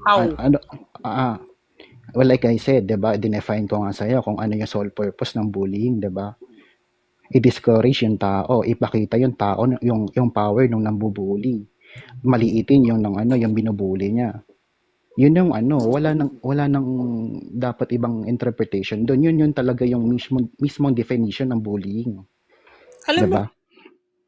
How? well, like I said, diba, dinefine ko nga sa'yo kung ano yung sole purpose ng bullying, diba? I-discourage yung tao, ipakita yung tao, yung power nung nambubuli. Maliitin yung yung binubuli niya. Yun yung wala nang dapat ibang interpretation doon. Yun talaga yung mismong definition ng bullying. Alam diba? mo,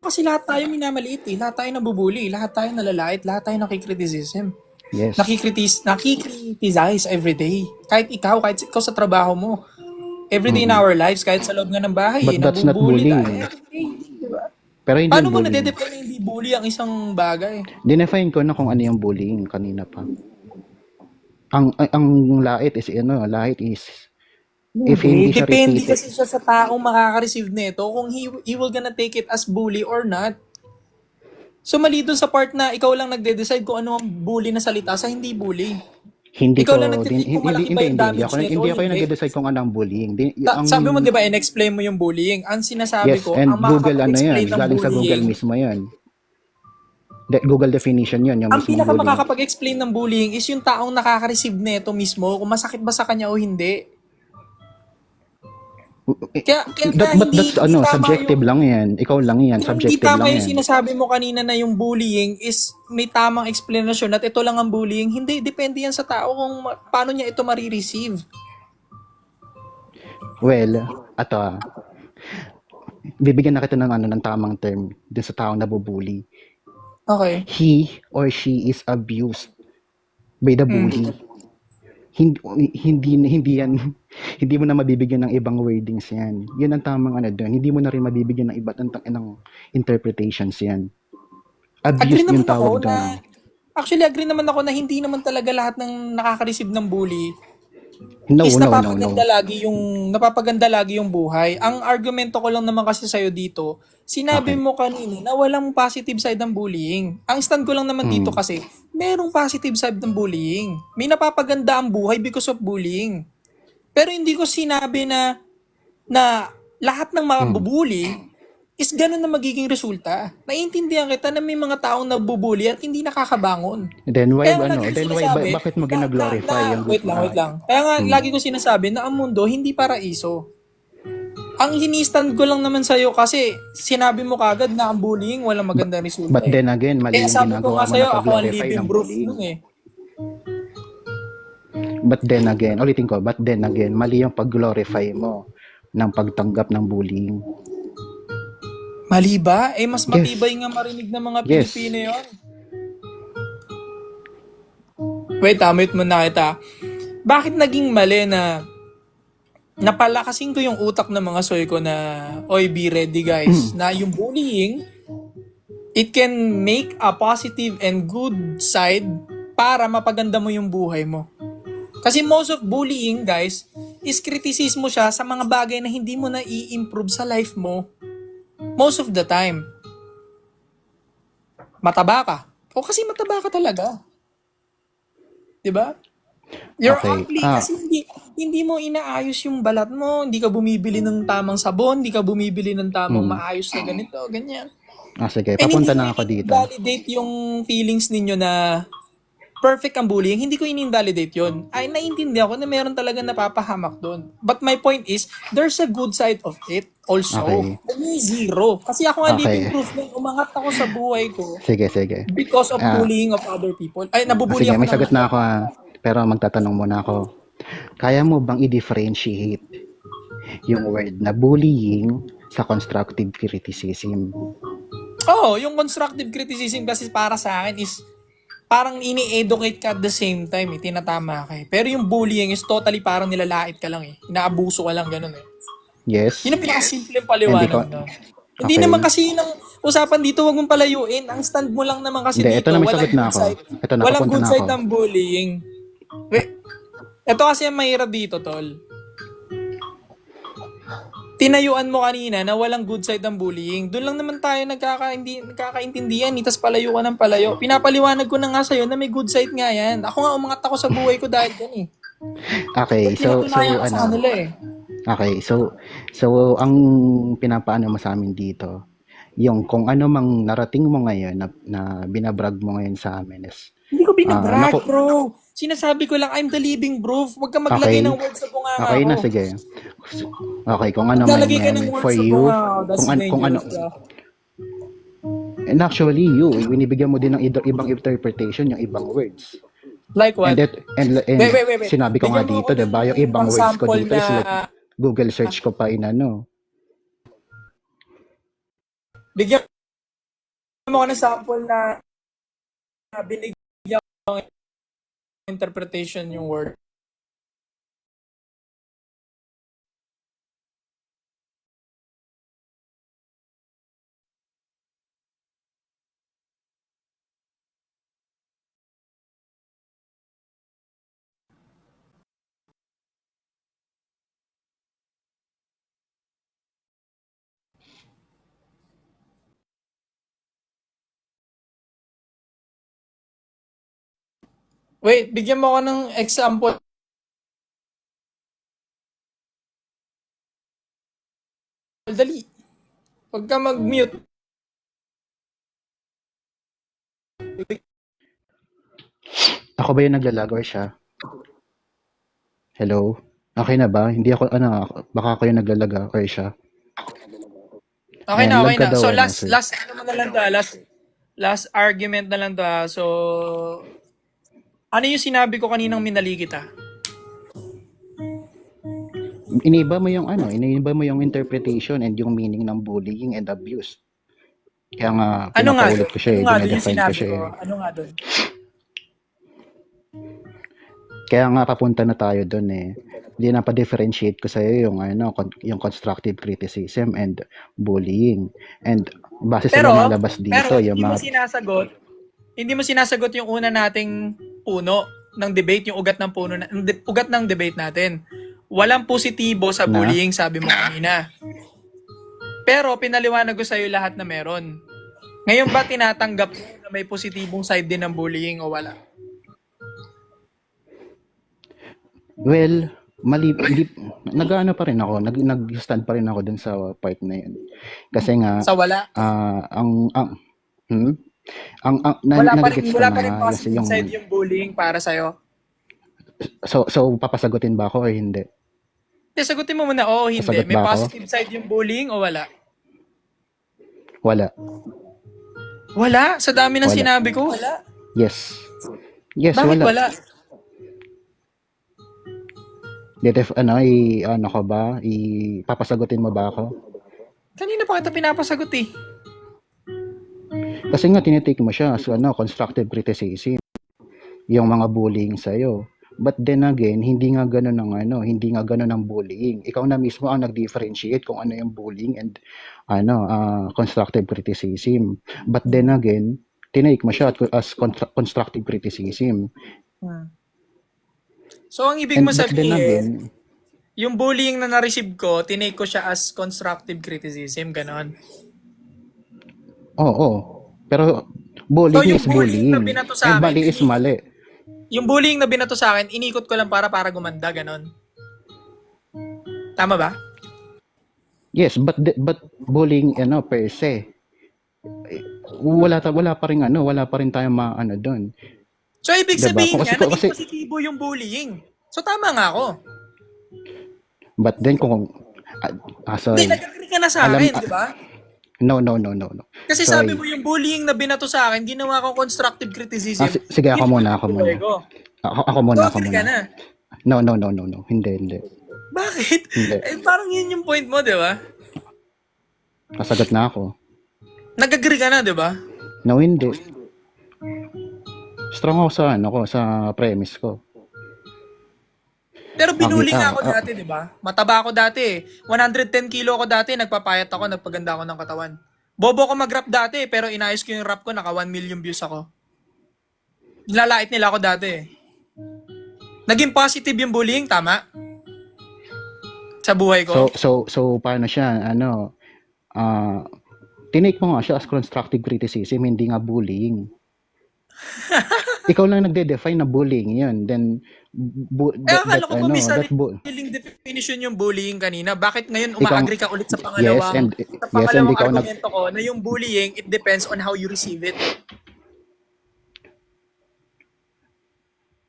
kasi lahat tayo minamaliit eh. Lahat tayo nabubuli, lahat tayo nalalait, lahat tayo nakikriticism. Yes. Nakikriticize everyday. Kahit ikaw sa trabaho mo. Everyday in our lives, kahit sa loob nga ng bahay, But that's not nabubuli bullying. tayo everyday. Diba? Pero hindi Paano mo bullying. nadedefine na hindi bully ang isang bagay? Dinefine ko na kung ano yung bullying kanina pa. Ang lait is if hindi siya Depende repeated. kasi siya sa taong makaka-receive nito kung he will gonna take it as bully or not. So mali doon sa part na ikaw lang nagde-decide kung ano ang bully na salita sa hindi bully. Hindi Ikaw ko lang nagtitigil kung malaki ba yung damage nito hindi o ako yung hindi. nagde-decide kung ano ang bullying. Sabi mo 'di ba in-explain mo yung bullying. Ang sinasabi Yes, ko, and ang Google makakapag-explain ng galing sa Google bullying, mismo 'yan. Google definition 'yun, yung ang mismong pinaka bullying. makakapag-explain ng bullying is yung taong nakaka-receive nito mismo kung masakit ba sa kanya o hindi. Kaya But that's hindi tama subjective lang 'yan. Ikaw lang 'yan, Hindi subjective tama lang yung 'yan. sinasabi mo kanina na yung bullying is may tamang explanation at ito lang ang bullying. Hindi, depende yan sa tao kung paano niya ito marireceive. Well, bibigyan na kita ng tamang term dun sa taong nabubuli. Okay. He or she is abused by the bully. Hindi yan, hindi mo na mabibigyan ng ibang wordings yan. Yun ang tamang doon. Hindi mo na rin mabibigyan ng iba't ng interpretations yan. Agree Abuse naman yung tawag ako doon. actually agree naman ako na hindi naman talaga lahat ng nakaka-receive ng bully No. is napapaganda lagi yung buhay. Ang argumento ko lang naman kasi sa'yo dito, sinabi Okay. mo kanina na walang positive side ng bullying. Ang stand ko lang naman dito kasi, merong positive side ng bullying. May napapaganda ang buhay because of bullying. Pero hindi ko sinabi na lahat ng mga bubuli is ganun na magiging resulta. Naiintindihan kita na may mga taong nagbubuli at hindi nakakabangon. Then why, Kaya ano, lagi ko then why, sinasabi bakit mo gina-glorify yung wait lang. Kaya nga, lagi ko sinasabi na ang mundo hindi paraiso. Ang hinistand ko lang naman sa'yo kasi sinabi mo kagad na ang bullying walang magandang resulta. But then again, mali Kaya yung sabi ko ginagawa nga mo sa'yo, na ako ang pag-glorify living ng proof bullying. nun eh. But then again, ulitin ko, but then again, mali yung pag-glorify mo ng pagtanggap ng bullying. Mali ba? Eh, mas Yes. matibay nga marinig ng mga Yes. Pilipino yun. Wait, mute mo na kita. Bakit naging mali na napalakasin ko yung utak ng mga soy ko na, oy, be ready guys, na yung bullying, it can make a positive and good side para mapaganda mo yung buhay mo. Kasi most of bullying, guys, is kritisismo siya sa mga bagay na hindi mo na i-improve sa life mo. Most of the time. Mataba ka. O kasi mataba ka talaga. 'Di ba? You're Okay. ugly kasi hindi mo inaayos yung balat mo, hindi ka bumibili ng tamang sabon, hindi ka bumibili ng tamang maayos na ganito, ganyan. Sige, And papunta hindi na ako ko dito. validate yung feelings ninyo na perfect ang bullying. Hindi ko in-invalidate yun. Ay, naiintindihan ko na meron talaga napapahamak doon. But my point is, there's a good side of it also. Okay. May zero. Kasi ako nga Okay. living proof na umangat ako sa buhay ko Sige. because of bullying of other people. Ay, nabubully Sige, ako may ng- sagot na ako pero magtatanong muna ako. Kaya mo bang i-differentiate yung word na bullying sa constructive criticism? Oo, yung constructive criticism kasi para sa akin is parang ini-educate ka at the same time, tinatama ka eh. Pero yung bullying is totally parang nilalait ka lang eh. Inaabuso ka lang, ganun eh. Yes? Yun ang pinakasimpleng paliwanag Hindi ko- na. Hindi Okay. naman kasi yun ang usapan dito, wag mong palayuin. Ang stand mo lang naman kasi Hindi, dito, ito na may walang sagot na good ako. side. Ito na, Walang papunta good na side ako. ng bullying. Wait, ito kasi ang mahirap dito, tol. Tinayuan mo kanina na walang good side ng bullying. Doon lang naman tayo nagkakaintindihan, tas palayo ka ng palayo. Pinapaliwanag ko na nga sa'yo na may good side nga yan. Ako nga umangat ako sa buhay ko dahil dyan eh. Okay, so Pinatunayan ko sa ano? kanila eh. Okay, so ang pinapaano mo sa amin dito, yung kung ano mang narating mo ngayon na binabrag mo ngayon sa amin is Hindi ko binabrag, naku- bro. Sinasabi ko lang, I'm the living proof. Huwag ka maglagay Okay. ng words sa bunganga okay ko. na, sige. Okay, kung ano man Maglalagay ka ng yan words for sa you, bunganga ko. That's kung ano, dangerous, bro. and actually binibigyan mo din ng ibang interpretation yung ibang words. Like what? And Wait. sinabi ko nga Bigyan mo dito, ako ng 'di ba, yung ibang words ko sample dito is na- like Google search ko pa inano. Bigyan mo ko ng sample na binigyan ko ng interpretation yung word. Wait, bigyan mo ko ng example. Dali. Huwag ka mag-mute. Ako ba yung naglalag or siya? Hello? Okay na ba? Hindi ako, baka ako yung naglalaga or siya. Okay Ayan, na, okay lag ka na. daw, So ano, last sir. ano mo na lang to, last argument na lang to. So ano yung sinabi ko kaninang minali kita? Iniba mo yung interpretation and yung meaning ng bullying and abuse. Kaya nga, Ano nga pinapaulit doon? ko siya Ano nga doon yung dinedefine ko sinabi siya ko? eh. Ano nga doon? Kaya nga papunta na tayo doon eh. Hindi na pa-differentiate ko sa'yo yung constructive criticism and bullying. And base sa Pero lumalabas dito, yung hindi mo sinasagot yung una nating puno ng debate, yung ugat ng puno ugat ng debate natin. Walang positibo sa Na? bullying, sabi mo kanina. Pero pinaliwanag ko sa'yo lahat na meron. Ngayon ba tinatanggap mo na may positibong side din ng bullying o wala? Well, nag-ano pa rin ako, nag-stand pa rin ako dun sa part na yun. Kasi nga, Sa wala? hmm? Wala pa rin, Nagigets ko wala na pa rin nga, kasi positive side yung bullying para sa'yo. so papasagutin ba ako or hindi? Hindi, sagutin mo muna, oo, hindi. Sasagot May ba ako? positive side yung bullying o wala? Wala. Wala? Sa dami ng Wala. sinabi ko, wala. Yes. Yes, Bakit wala. wala? Ano ko ba? Papasagutin mo ba ako? Kanina pa kita pinapasagot eh. Kasi nga tinitake mo siya as constructive criticism. Yung mga bullying sa'yo. But then again, hindi nga ganun ang bullying. Ikaw na mismo ang nag-differentiate kung ano yung bullying and constructive criticism. But then again, tinake mo siya as constructive criticism. So, ang ibig And mo but then sabihin, again, yung bullying na na-receive ko, tinake ko siya as constructive criticism, ganon. oo. Pero So, bullying yung is bullying na bullying. binato sa And akin, mali is mali. yung bullying na binato sa akin, inikot ko lang para gumanda, ganon. Tama ba? Yes, but bullying per se, wala pa rin tayong doon. So, ibig Diba? sabihin niya, naging Kasi positibo yung bullying. So, tama nga ako. but then kung sorry. Hindi, nag-agree ka na sa Alam- akin, di ba? No. Kasi Sorry. sabi mo yung bullying na binato sa akin, ginawa ko constructive criticism. Sige, ako muna. Ko. Ako So, muna. agree ka na. No. Hindi. Bakit? Hindi. Parang yun yung point mo, di ba? Kasagot na ako. Nag-agree ka na, di ba? No, hindi. Strong ako sa premise ko. Pero binuli nga ako Ah, dati, di ba? Mataba ako dati eh. 110 kilo ako dati, nagpapayat ako, nagpaganda ako ng katawan. Bobo ko mag-rap dati, pero inayos ko yung rap ko, naka 1 million views ako. Nilalait nila ako dati eh. Naging positive yung bullying, tama? Sa buhay ko. So paano siya? Tinake mo nga siya as constructive criticism, hindi nga bullying. Ikaw lang nagde-define na bullying yun. Then, Akala ko ba may sariling definition yung bullying kanina? Bakit ngayon uma-agree ka ulit sa pangalawang, ikaw argumento ko na yung bullying, it depends on how you receive it.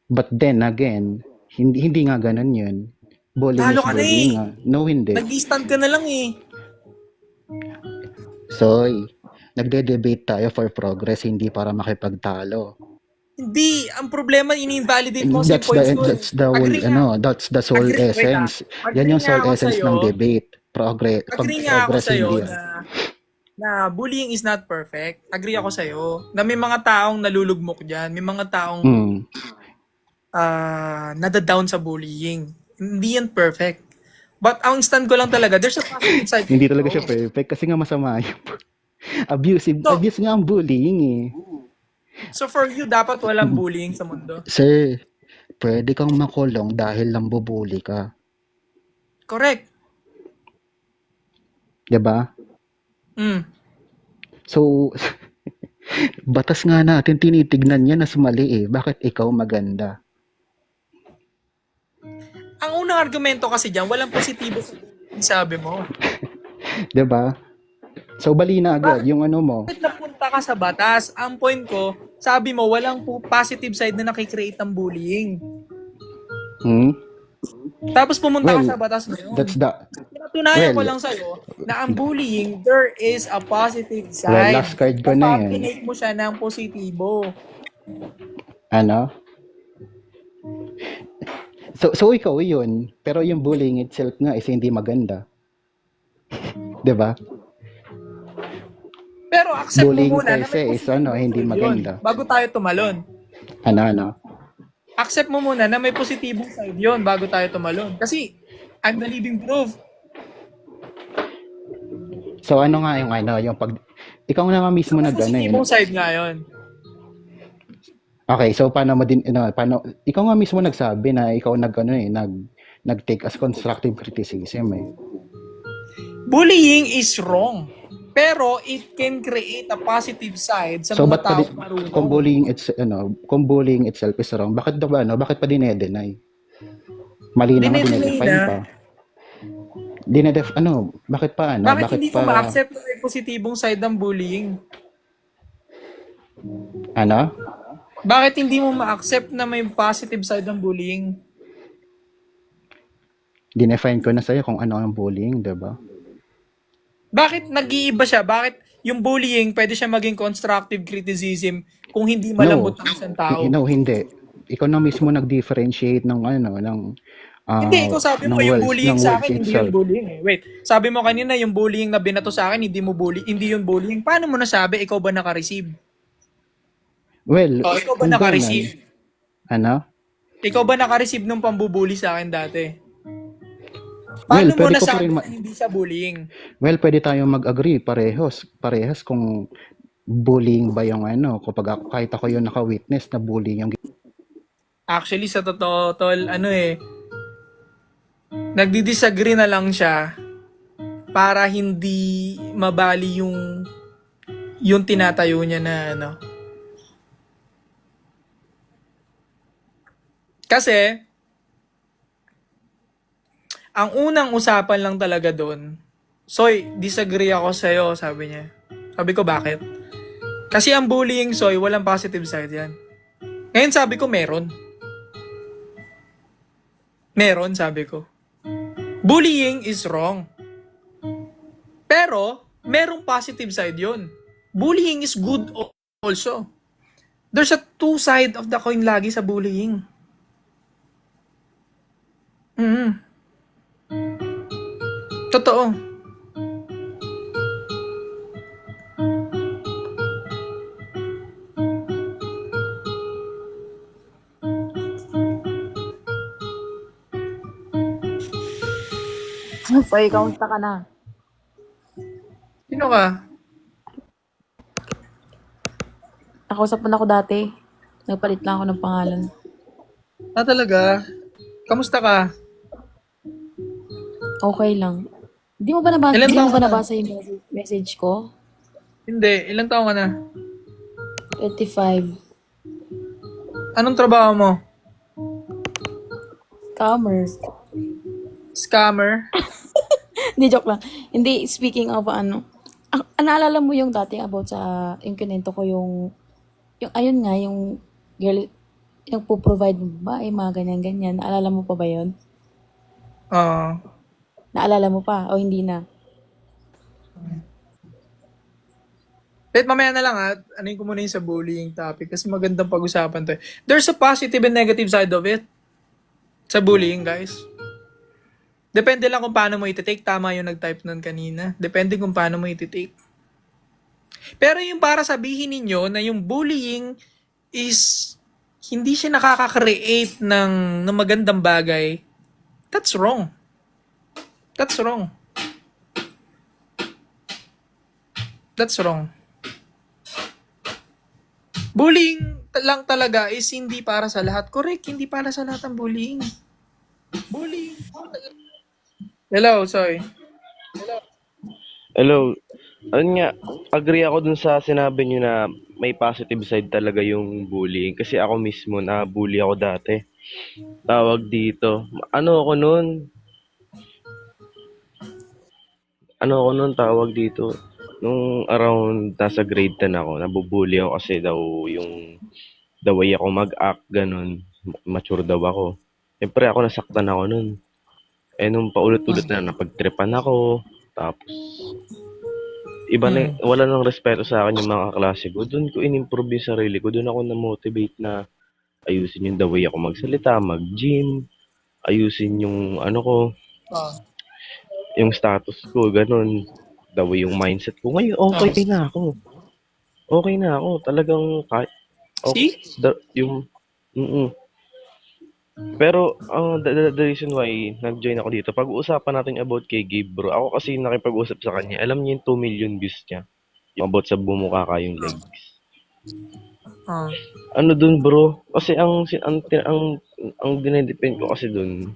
But then again, hindi nga ganun yun. Bullying Talo is ka na bullying eh. nga. No, hindi. Nag-stand ka na lang eh. Soy, nagde-debate tayo for progress, hindi para makipagtalo. Hindi, ang problema ini-invalidate mo sa That's points ko. that's the whole Agree nga. that's the sole Agree- wait essence. Agree Yan yung nga sole ako essence sa'yo. ng debate. Progress Agree nga ako progress sa'yo hindi. na bullying is not perfect. Agree ako sa'yo na may mga taong nalulugmok dyan. May mga taong nadadown sa bullying. Hindi yan perfect. But ang stand ko lang talaga, there's a positive side. Hindi talaga siya perfect kasi nga masama yung abusive. No. Abuse nga ang bullying eh. So for you, dapat walang bullying sa mundo. Sir, pwede kang makulong dahil lang bubuli ka. Correct. 'Di ba? So, batas nga natin tinitignan niya na mali eh. Bakit ikaw maganda? Ang unang argumento kasi dyan, walang positibo sabi mo. 'Di ba? So, bali na agad yung mo. Bakit napunta ka sa batas? Ang point ko, sabi mo, walang positive side na nakikreate ng bullying. Tapos pumunta ka Well, sa batas ngayon. That's the Pinatunayan ko well, lang sa'yo na ang bullying, there is a positive side. well, last card ko na yan. Pinake mo siya ng positibo. Ano? So ikaw yun, pero yung bullying itself nga is hindi maganda. 'Di ba? Pero accept Bullying mo muna per na se may is positibo hindi side maganda. yun, bago tayo tumalon. Ano? Accept mo muna na may positibong side yun bago tayo tumalon. Kasi, I'm the living proof. So ano nga yung pag ikaw na nga mismo May positibong eh. side nga yun. Okay, so paano mo din paano ikaw nga mismo nagsabi na ikaw nag-take as constructive criticism eh. Bullying is wrong. Pero it can create a positive side sa So mga ba't pa tao di, marunong. kung bullying itself is wrong, bakit pa dinedeny? Mali naman, Dinedelay dinedefine na. pa. Bakit pa Bakit bakit hindi ko pa, ma-accept na may positibong side ng bullying? ano? Bakit hindi mo ma-accept na may positive side ng bullying? Dinefine ko na sa'yo kung ano ang bullying, diba? Bakit nag-iiba siya? Bakit yung bullying pwede siya maging constructive criticism kung hindi malambot No, ng isang tao? no, hindi. Ikaw na mismo nag-differentiate Hindi, ikaw sabi mo yung bullying ng sa words akin, hindi yung itself. bullying eh. Wait, sabi mo kanina yung bullying na binato sa akin, hindi yung bullying. Paano mo nasabi? Ikaw ba naka-receive? Well, O, ikaw ba kung naka-receive? ganun, ano? Ikaw ba naka-receive nung pambubully sa akin dati? Well, Paano mo pwede ko pa nasabi rin na hindi siya bullying? well, pwede tayong mag-agree parehas kung bullying ba yung kapag kahit ako yung naka-witness na bullying yung Actually, sa totoo, tol, nagdi-disagree na lang siya para hindi mabali yung tinatayo niya na Kasi, ang unang usapan lang talaga doon, Soy, disagree ako sa'yo, sabi niya. Sabi ko, bakit? Kasi ang bullying, Soy, walang positive side yan. Ngayon sabi ko, meron. Meron, sabi ko. Bullying is wrong. Pero, merong positive side yon. Bullying is good also. There's a two side of the coin lagi sa bullying. Totoo. Soy, kamusta ka na? Sino ka? Nakausap mo na ako dati. Nagpalit lang ako ng pangalan. Ah, talaga? Kamusta ka? Okay lang. Di mo ba nabasa, Ilan di mo taon ba ka na? nabasa yung message ko? Hindi. Ilang taon ka na? 25. Anong trabaho mo? Scammer. Scammer? Hindi, joke lang. Hindi, speaking of naalala mo yung dati about sa, yung kinento ko ayun nga, yung girl, yung po-provide mo ba, mga ganyan-ganyan. Naalala mo pa ba yun? Oo. Naalala mo pa? O hindi na? Wait, mamaya na lang ha. Anuin ko muna yung sa bullying topic kasi magandang pag-usapan to. There's a positive and negative side of it. Sa bullying, guys. Depende lang kung paano mo iti-take. Tama yung nag-type nun kanina. Depende kung paano mo iti-take. Pero yung para sabihin ninyo na yung bullying is hindi siya nakaka-create ng magandang bagay, that's wrong. That's wrong. That's wrong. Bullying lang talaga is hindi para sa lahat. Correct, hindi para sa lahat ang bullying. Bullying. Hello, sorry. Hello. Ayun nga, agree ako dun sa sinabi niyo na may positive side talaga yung bullying. Kasi ako mismo, na-bully ako dati. Tawag dito. Tawag dito. Nung around nasa grade 10 ako, nabubully ako kasi daw yung the way ako mag-act, ganun. Mature daw ako. Siyempre ako nasaktan ako nun. Nung paulit-ulit na napagtripan ako, tapos wala nang respeto sa akin yung mga kaklase ko. Doon ko in-improve yung sarili ko. Doon ako na-motivate na ayusin yung the way ako magsalita, mag-gym, ayusin yung yung status ko, ganun. The way yung mindset ko. Ngayon, okay na ako. Okay na ako. Talagang See? Pero, the reason why nag-join ako dito, pag-uusapan natin about kay Gabe, bro. Ako kasi nakipag-usap sa kanya. Alam niya yung 2 million views niya. Yung about sa bumuka kayong legs. Dun, bro? Kasi ang dinedepend ko kasi dun,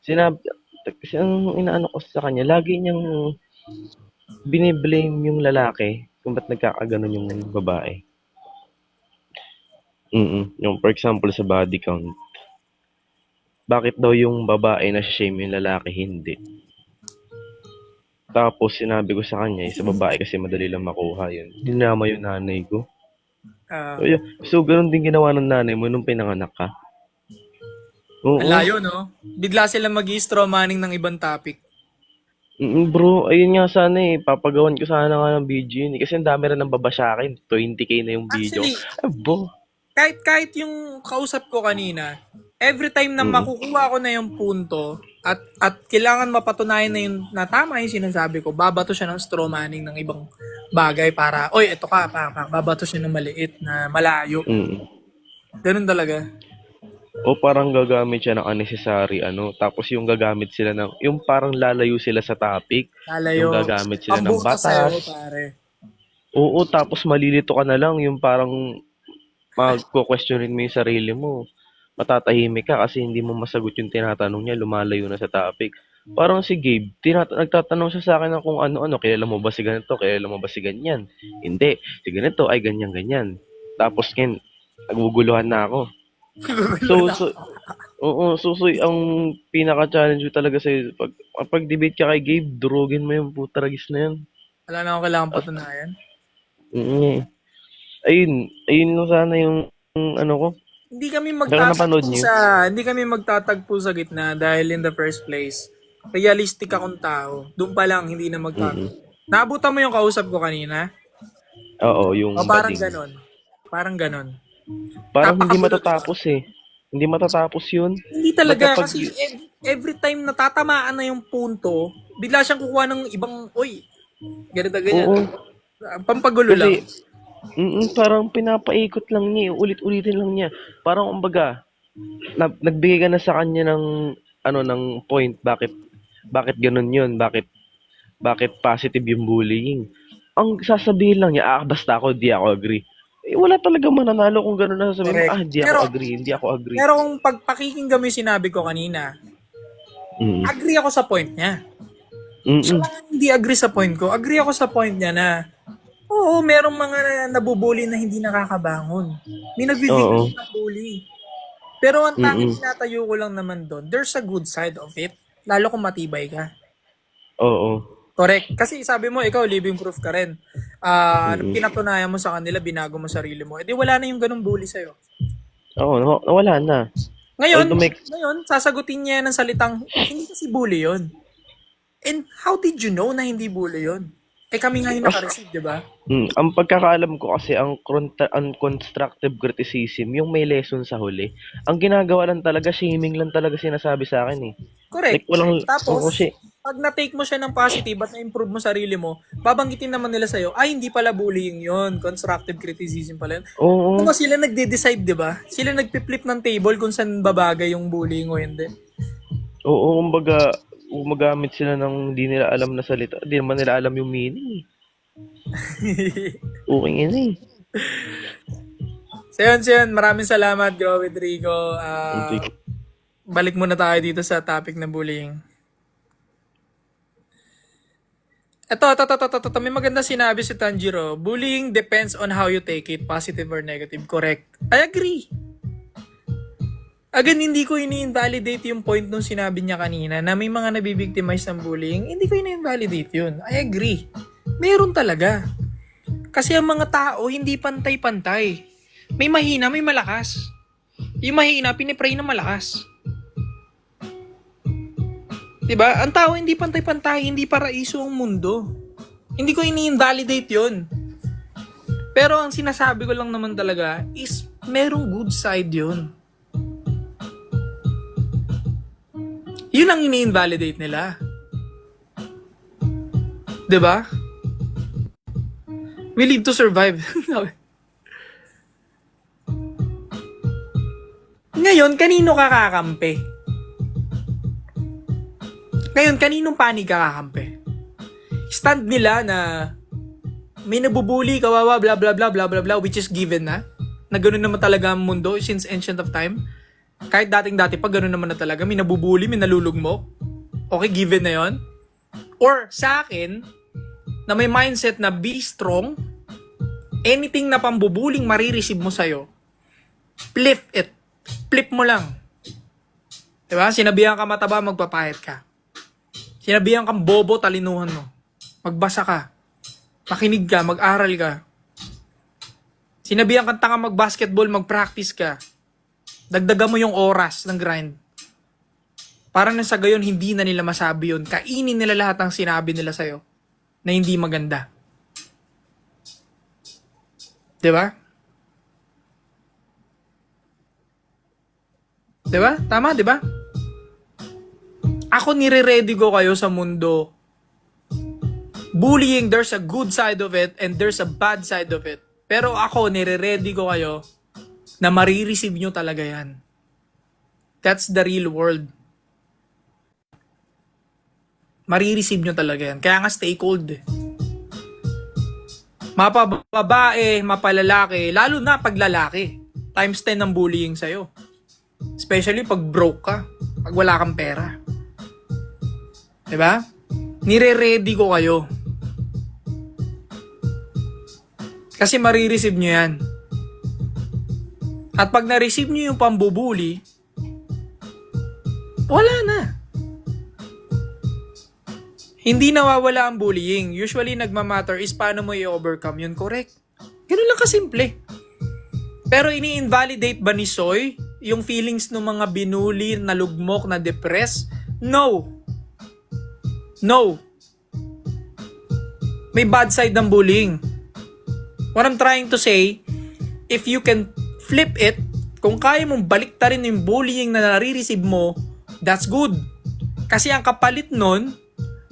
kasi ang inaano ko sa kanya, lagi niyang biniblame yung lalaki kung ba't nagkakaganon yung babae. Yung for example sa body count, bakit daw yung babae na shame yung lalaki hindi? Tapos sinabi ko sa kanya, sa babae kasi madali lang makuha yun. Dinama yung nanay ko. Ah, So, so ganun din ginawa ng nanay mo nung pinanganak ka. Oo. ang layo, no? Bigla sila mag-i-straw manning ng ibang topic. Bro, ayun nga sana eh. Papagawan ko sana nga ng video yun. Kasi ang dami rin ng baba sa akin. 20k na yung video. Actually, Abo. kahit yung kausap ko kanina, every time na makukuha ko na yung punto at kailangan mapatunayan na yung na tama yung sinasabi ko, babato siya ng straw manning ng ibang bagay para, oy, eto ka, babato siya ng maliit na malayo. Ganun talaga. O parang gagamit siya ng unnecessary tapos yung gagamit sila ng, yung parang lalayo sila sa topic. Lalayo. Yung gagamit sila ng Pambutas sa'yo, batas. pare. Oo, tapos malilito ka na lang. Yung parang magko-questionin mo yung sarili mo. Matatahimik ka kasi hindi mo masagot yung tinatanong niya, lumalayo na sa topic. Parang si Gabe, nagtatanong siya sa akin ng kung ano-ano, kilala mo ba si ganito, kilala mo ba si ganyan? Hindi, si ganito ay ganyan-ganyan. Tapos naguguluhan na ako. Ang pinaka-challenge ko talaga sa'yo, pag debate ka kay Gabe, durugin mo yung putaragis na yan. Wala na akong kailangan patunayan. Ayun lang sana yung ano ko. Hindi kami napanood niyo? hindi kami magtatagpo sa gitna dahil in the first place, realistic akong tao. Doon pa lang hindi na magtatagpo. Naabutan mo yung kausap ko kanina? Oo, yung O parang bading. ganon. Parang ganon. Parang hindi Napakagulo, matatapos eh. Hindi matatapos yun. Hindi talaga Magkapag- kasi every time natatamaan na yung punto, bigla siyang kukuha ng ibang, oy, ganito ganyan. Oo. Pampagulo lang. Parang pinapaikot lang niya, ulit-ulitin lang niya. Parang kumbaga, nagbigay ka na sa kanya ng ng point bakit ganun 'yun, bakit positive yung bullying. Ang sasabihin lang niya, basta ako di ako agree. Wala talaga mananalo kung ganun na sasabihin mo, Correct. hindi ako agree, hindi ako agree. Pero kung pagpakikinggan mo yung sinabi ko kanina, Mm. agree ako sa point niya. So, hindi agree sa point ko. Agree ako sa point niya na, oo, merong mga nabubuli na hindi nakakabangon. May nagbibigay ng bully. Pero ang tanging tinatayo ko lang naman doon, there's a good side of it. Lalo kung matibay ka. Oo. Correct. Kasi sabi mo, ikaw, living proof ka rin. Pinatunayan mo sa kanila, binago mo sarili mo. Eh di wala na yung ganung bully sa'yo. Oo, nawala na. Ngayon, Although sasagutin niya ng salitang, hindi kasi bully yun. And how did you know na hindi bully yun? Eh kami nga yung naka-receive, di ba? Ang pagkakaalam ko kasi ang constructive criticism, yung may lesson sa huli. Ang ginagawa lang talaga, shaming lang talaga sinasabi sa akin eh. Correct. Like, walang- Tapos, oo, pag na-take mo siya ng positive at na-improve mo sarili mo, babanggitin naman nila sa'yo, ay, hindi pala bullying yon, constructive criticism pala yun. Oo. Kung sila nagde-decide, di ba? Sila nagpi-flip ng table kung saan babagay yung bullying o hindi. Oo, kumbaga, gumagamit sila ng hindi nila alam na salita. Hindi naman nila alam yung meaning. Okay yun eh. So yun, maraming salamat, Joey Rodrigo. Balik muna tayo dito sa topic ng bullying. Ito, may maganda sinabi si Tanjiro. Bullying depends on how you take it, positive or negative. Correct. I agree. Again, hindi ko ini-invalidate yung point nung sinabi niya kanina na may mga nabibigtimize ng bullying. Hindi ko ini-invalidate yun. I agree. Meron talaga. Kasi ang mga tao, hindi pantay-pantay. May mahina, may malakas. Yung mahina, pinipray na malakas. Diba? Ang tao, hindi pantay-pantay, hindi paraiso ang mundo. Hindi ko ini-invalidate yun. Pero ang sinasabi ko lang naman talaga is merong good side yun. Yun ang ini-invalidate nila. 'Di ba? We live to survive. Ngayon, kanino ka kakampi? Ngayon, kaninong panig ka kakampi? Stand nila na may nabubuli, kawawa, blah blah blah blah blah blah, which is given na. Na ganoon naman talaga ang mundo since ancient of time. Kahit dating-dati pa, gano'n naman na talaga. May nabubuli, may nalulugmok. Okay, given na yon. Or, sa akin, na may mindset na be strong, anything na pambubuling marireceive mo sa'yo, flip it. Flip mo lang. Diba? Sinabihan ka mataba, magpapayat ka. Sinabihan kang bobo, talinuhan mo. Magbasa ka. Makinig ka, mag-aral ka. Sinabihan kang tanga mag-basketball, mag-practice ka. Dagdagan mo yung oras ng grind. Para na sa gayon, hindi na nila masabi yun. Kainin nila lahat ng sinabi nila sa'yo na hindi maganda. Diba? Diba? Tama, diba? Ako nire-ready ko kayo sa mundo. Bullying, there's a good side of it and there's a bad side of it. Pero ako, nire-ready ko kayo na marireceive nyo talaga yan. That's the real world. Marireceive nyo talaga yan. Kaya nga stay cold. Mapababae, mapalalaki, lalo na pag lalaki. Times 10 ng bullying sa'yo. Especially pag broke ka. Pag wala kang pera. Diba? Nire-ready ko kayo. Kasi marireceive nyo yan. At pag na-receive nyo yung pambubuli, wala na. Hindi nawawala ang bullying. Usually, nagmamatter is paano mo i-overcome yun, correct? Ganun lang kasimple. Pero ini-invalidate ba ni Soy yung feelings ng mga binuli, nalugmok, na depressed? No. No. May bad side ng bullying. What I'm trying to say, if you can flip it, kung kaya mong baliktarin yung bullying na nare-receive mo, that's good. Kasi ang kapalit nun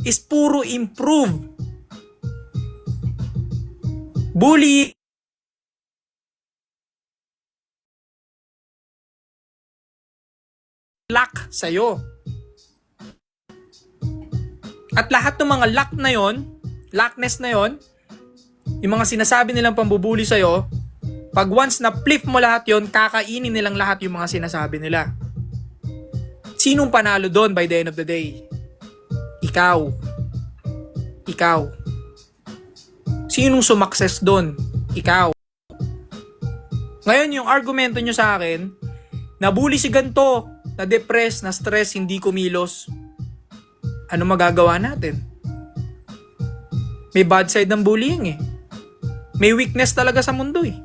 is puro improve. Bullying lack sa'yo. At lahat ng mga lack na yon, lackness na yon, yung mga sinasabi nilang pambubuli sa'yo, pag once na flip mo lahat yon, kakainin nilang lahat yung mga sinasabi nila. Sinong panalo doon by the end of the day? Ikaw. Ikaw. Sinong sumakses doon? Ikaw. Ngayon, yung argumento nyo sa akin, nabuli si ganto, na-depress, na-stress, hindi kumilos. Ano magagawa natin? May bad side ng bullying eh. May weakness talaga sa mundo eh.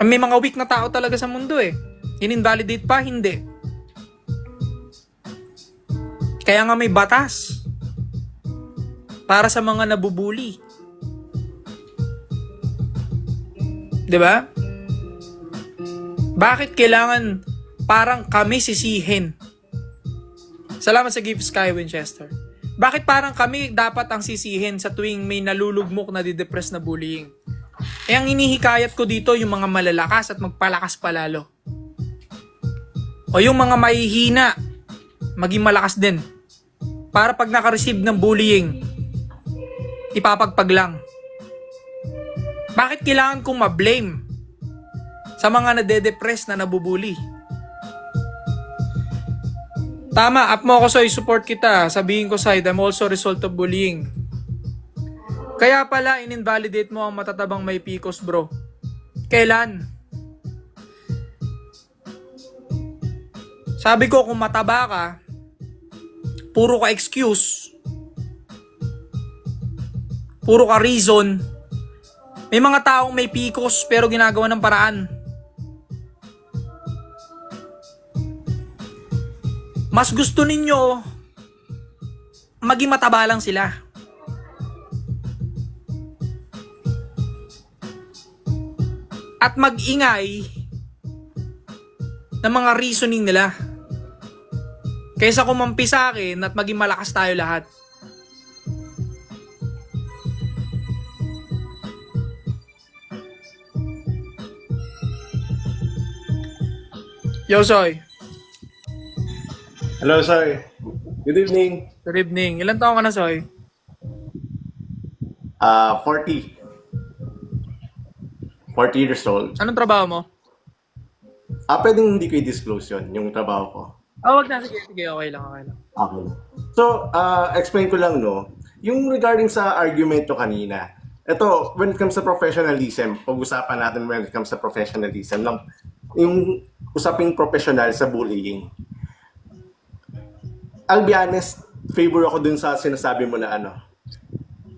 May mga weak na tao talaga sa mundo eh. In-invalidate pa? Hindi. Kaya nga may batas para sa mga nabubuli. 'Di ba? Bakit kailangan parang kami sisihin? Salamat sa gift, Sky Winchester. Bakit parang kami dapat ang sisihin sa tuwing may nalulugmok na didepress na bullying? Eh ang inihikayat ko dito yung mga malalakas at magpalakas palalo. O yung mga mahihina, maging malakas din. Para pag naka-receive ng bullying, ipapagpag lang. Bakit kailangan kong ma-blame sa mga nade-depress na nabubuli? Tama, up mo ako Soy, support kita. Sabihin ko side, I'm also a result of bullying. Kaya pala, in-invalidate mo ang matatabang may pikos, bro. Kailan? Sabi ko, kung mataba ka, puro ka excuse, puro ka reason, may mga taong may pikos pero ginagawa ng paraan. Mas gusto ninyo maging mataba lang sila. At mag-ingay ng mga reasoning nila. Kaysa kumampi sa akin at maging malakas tayo lahat. Yo, Soy. Hello, Soy. Good evening. Good evening. Ilan taon ka na, Soy? 40. 40 years old. Anong trabaho mo? Pwedeng hindi ko i-disclose yun, yung trabaho ko. Wag na. Sige, okay lang. Okay. So, explain ko lang, no. Yung regarding sa argument nyo kanina, ito, when it comes sa professionalism, pag-usapan natin when it comes sa professionalism, lang, yung usaping professional sa bullying. I'll be honest, favor ako dun sa sinasabi mo na ano,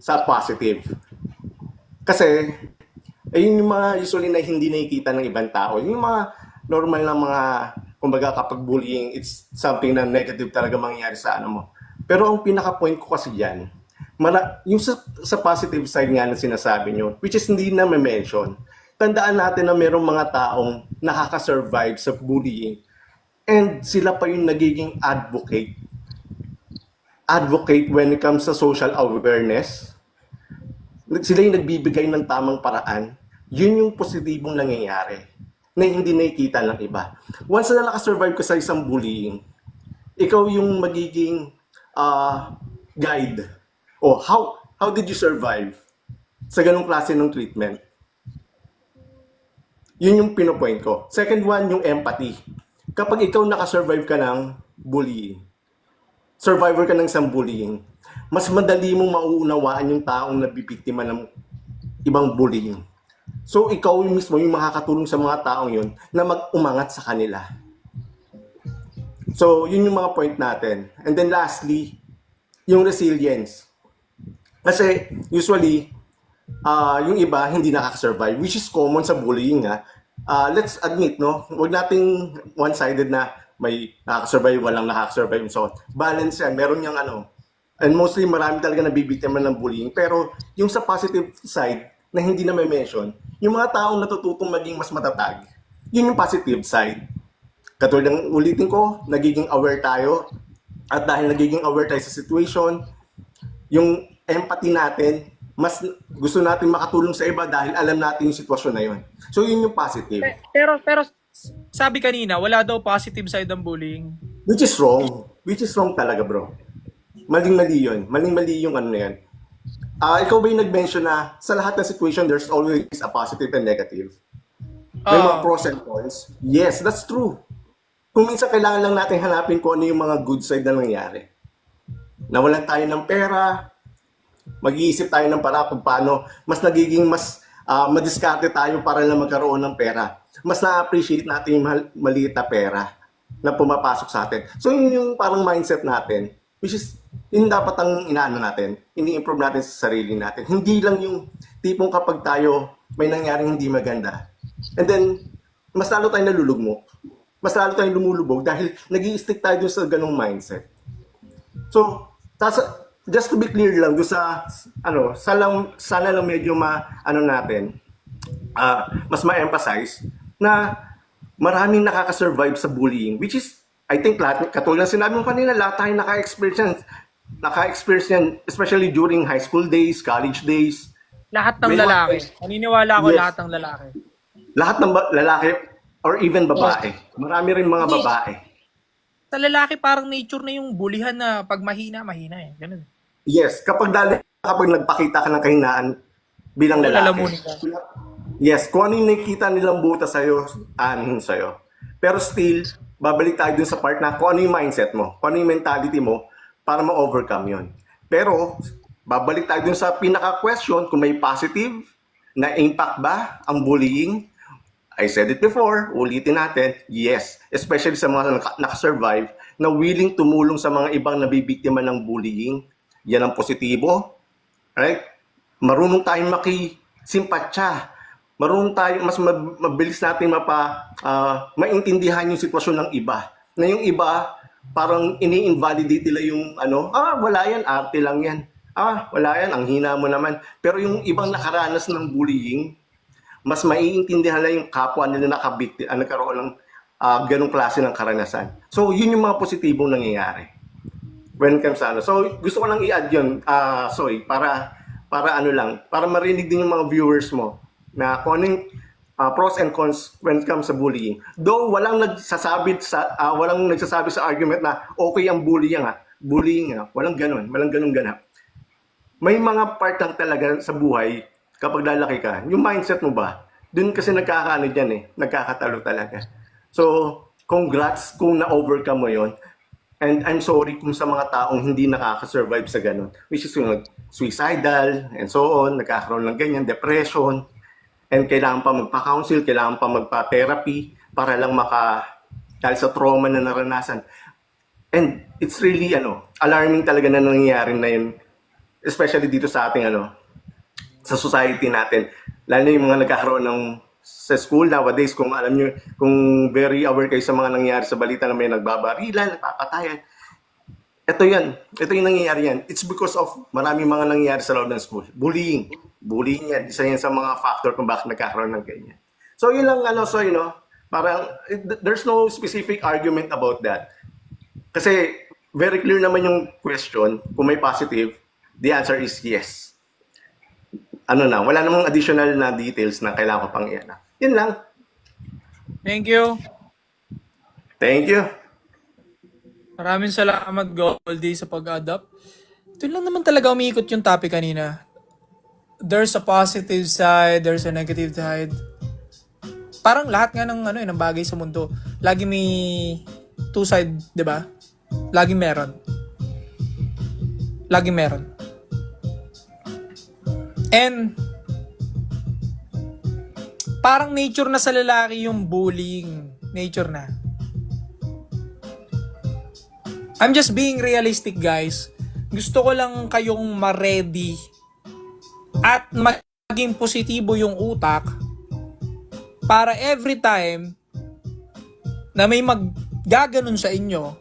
sa positive. Kasi, ayun yung mga usually na hindi nakikita ng ibang tao. Yung mga normal na mga, kumbaga kapag bullying, it's something na negative talaga mangyayari sa ano mo. Pero ang pinaka-point ko kasi dyan, yung sa positive side nga na sinasabi nyo, which is hindi na mention, tandaan natin na mayroong mga taong nakaka-survive sa bullying and sila pa yung nagiging advocate when it comes sa social awareness. Sila yung nagbibigay ng tamang paraan. Yun yung positibong nangyayari na hindi nakikita ng iba. Once na nakasurvive ka sa isang bullying, ikaw yung magiging guide. O how did you survive sa ganong klase ng treatment? Yun yung pinopoint ko. Second one, yung empathy. Kapag ikaw nakasurvive ka ng bullying, survivor ka ng isang bullying, mas madali mong mauunawaan yung taong nabibiktima ng ibang bullying. So, ikaw mismo yung makakatulong sa mga taong yun na mag-umangat sa kanila. So, yun yung mga point natin. And then lastly, yung resilience. Kasi usually, yung iba hindi nakaka-survive, which is common sa bullying. Let's admit, no? Huwag nating one-sided na may nakaka-survive, walang nakaka-survive. So, balance yan. Meron yung ano. And mostly, marami talaga nabibiktima ng bullying. Pero yung sa positive side, na hindi na may mention, yung mga taong natututong maging mas matatag, yun yung positive side. Katulad ng ulitin ko, nagiging aware tayo. At dahil nagiging aware tayo sa situation, yung empathy natin, mas gusto natin makatulong sa iba dahil alam natin yung sitwasyon na yun. So, yun yung positive. Pero sabi kanina, wala daw positive side ng bullying. Which is wrong. Which is wrong talaga, bro. Maling-mali yun. Maling-mali yung ano na yan. Ikaw ba yung nag-mention na sa lahat ng situation, there's always a positive and negative? May mga pros and cons? Yes, that's true. Kung minsan kailangan lang natin hanapin kung ano yung mga good side na nangyari. Nawalan tayo ng pera, mag-iisip tayo ng para kung paano mas nagiging mas madiskarte tayo para lang magkaroon ng pera. Mas na-appreciate natin yung maliit na pera na pumapasok sa atin. So yun yung parang mindset natin, which is yun dapat ang inaano natin, ini-improve natin sa sarili natin. Hindi lang yung tipong kapag tayo may nangyaring hindi maganda. And then, mas lalo tayong nalulugmok. Mas lalo tayong lumulubog dahil nag-i-stick tayo dun sa ganong mindset. So, just to be clear lang, doon sa, sana lang medyo mas ma-emphasize na maraming nakaka-survive sa bullying, which is, I think, lahat, katulad ng sinabi mo kanina, lahat tayo naka-experience yan, especially during high school days, college days. Lahat ng lalaki. Naniniwala ako lahat ng lalaki. Lahat ng lalaki or even babae. Marami rin mga babae. Sa lalaki, parang nature na yung bulihan na pag mahina eh. Ganun. Yes, kapag nagpakita ka ng kahinaan bilang lalaki. Lalamunin ka. Yes, kung ano yung nakikita nilang buta sa'yo, anuhin sa'yo. Pero still, babalik tayo dun sa part na kung ano yung mindset mo, kung ano yung mentality mo para ma-overcome yun. Pero, babalik tayo dun sa pinaka-question kung may positive na impact ba ang bullying. I said it before, ulitin natin, yes. Especially sa mga nakasurvive na willing tumulong sa mga ibang nabibiktima ng bullying. Yan ang positibo. Right? Marunong tayong makisimpatya. Marunong tayo, mas mabilis natin maintindihan yung sitwasyon ng iba. Na yung iba, parang ini-invalidate nila yung wala yan, arte lang yan. Wala yan, ang hina mo naman. Pero yung ibang nakaranas ng bullying, mas maiintindihan na yung kapwa nila nagkaroon ng ganong klase ng karanasan. So, yun yung mga positibong nangyayari. When it comes to So, gusto ko lang i-add yun, para marinig din yung mga viewers mo na kung anong pros and cons when it comes sa bullying. Though walang nagsasabi sa argument na okay ang bullying, walang ganun ganap. May mga part lang talaga sa buhay kapag lalaki ka, yung mindset mo ba, dun kasi nagkakatalo talaga. So, congrats kung na-overcome mo yon. And I'm sorry kung sa mga taong hindi nakaka-survive sa ganun. Which is yung suicidal and so on, nagkakaroon ng ganyan, depression, and kailangan pa magpa-counsel, kailangan pa magpa-therapy para lang dahil sa trauma na naranasan. And it's really alarming talaga na nangyayari na yun, especially dito sa ating sa society natin. Lalo na yung mga nagkakaroon ng sa school nowadays, kung alam nyo, kung very aware kayo sa mga nangyayari sa balita na may nagbabarilan, nagpapatayan. Ito yung nangyayari yan. It's because of maraming mga nangyayari sa loob ng school. Bullying yan. Isa yan sa mga factor kung bakit nagkakaroon ng ganyan. So yun lang, parang there's no specific argument about that. Kasi very clear naman yung question, kung may positive, the answer is yes. Wala namang additional na details na kailangan ko pang iyan. Yun lang. Thank you. Thank you. Maraming salamat, Goldie, sa pag-adapt. Ito lang naman talaga umiikot yung topic kanina. There's a positive side, there's a negative side. Parang lahat nga ng ng bagay sa mundo, lagi may two side, 'di ba? Lagi meron. And parang nature na sa lalaki yung bullying. Nature na. I'm just being realistic, guys. Gusto ko lang kayong ma-ready at maging positibo yung utak para every time na may maggaganon sa inyo,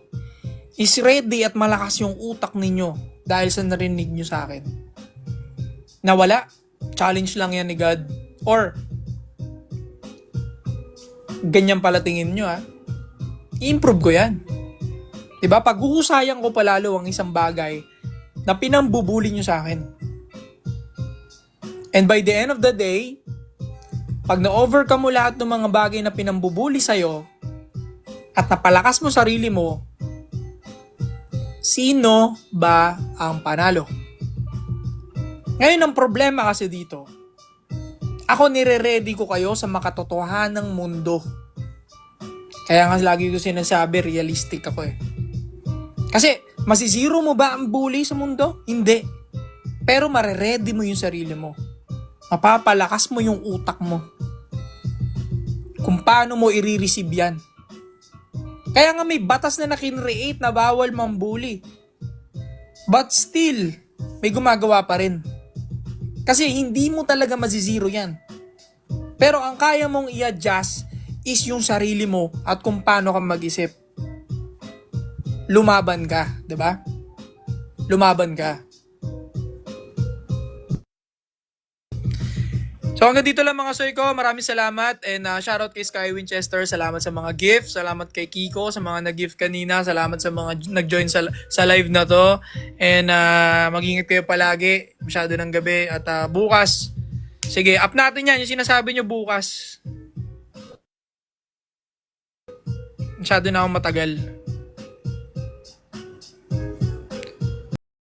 is ready at malakas yung utak ninyo dahil sa narinig nyo sa akin. Na wala, challenge lang yan ni God. Or, ganyan pala tingin nyo i-improve ko yan. Diba? Paghuhusayan ko palalo ang isang bagay na pinambubuli nyo sa akin. And by the end of the day, pag na-overcome mo lahat ng mga bagay na pinambubuli sa'yo at napalakas mo sarili mo, sino ba ang panalo? Ngayon ang problema kasi dito, ako nire-ready ko kayo sa makatotohanang mundo. Kaya nga lagi ko sinasabi, realistic ako Kasi, masizero mo ba ang bully sa mundo? Hindi. Pero mare-ready mo yung sarili mo. Mapapalakas mo yung utak mo. Kung paano mo i-receive yan. Kaya nga may batas na nakinreate na bawal mambully. But still, may gumagawa pa rin. Kasi hindi mo talaga mazizero yan. Pero ang kaya mong i-adjust is yung sarili mo at kung paano ka mag-isip. Lumaban ka, 'di ba? Lumaban ka. So hanggang dito lang mga soy ko. Maraming salamat and shoutout kay Sky Winchester. Salamat sa mga gifts. Salamat kay Kiko sa mga nag-gift kanina. Salamat sa mga nag-join sa live na to. And mag-ingat kayo palagi. Masyado ng gabi. At bukas, sige, up natin yan. Yung sinasabi nyo bukas. Masyado na akong matagal.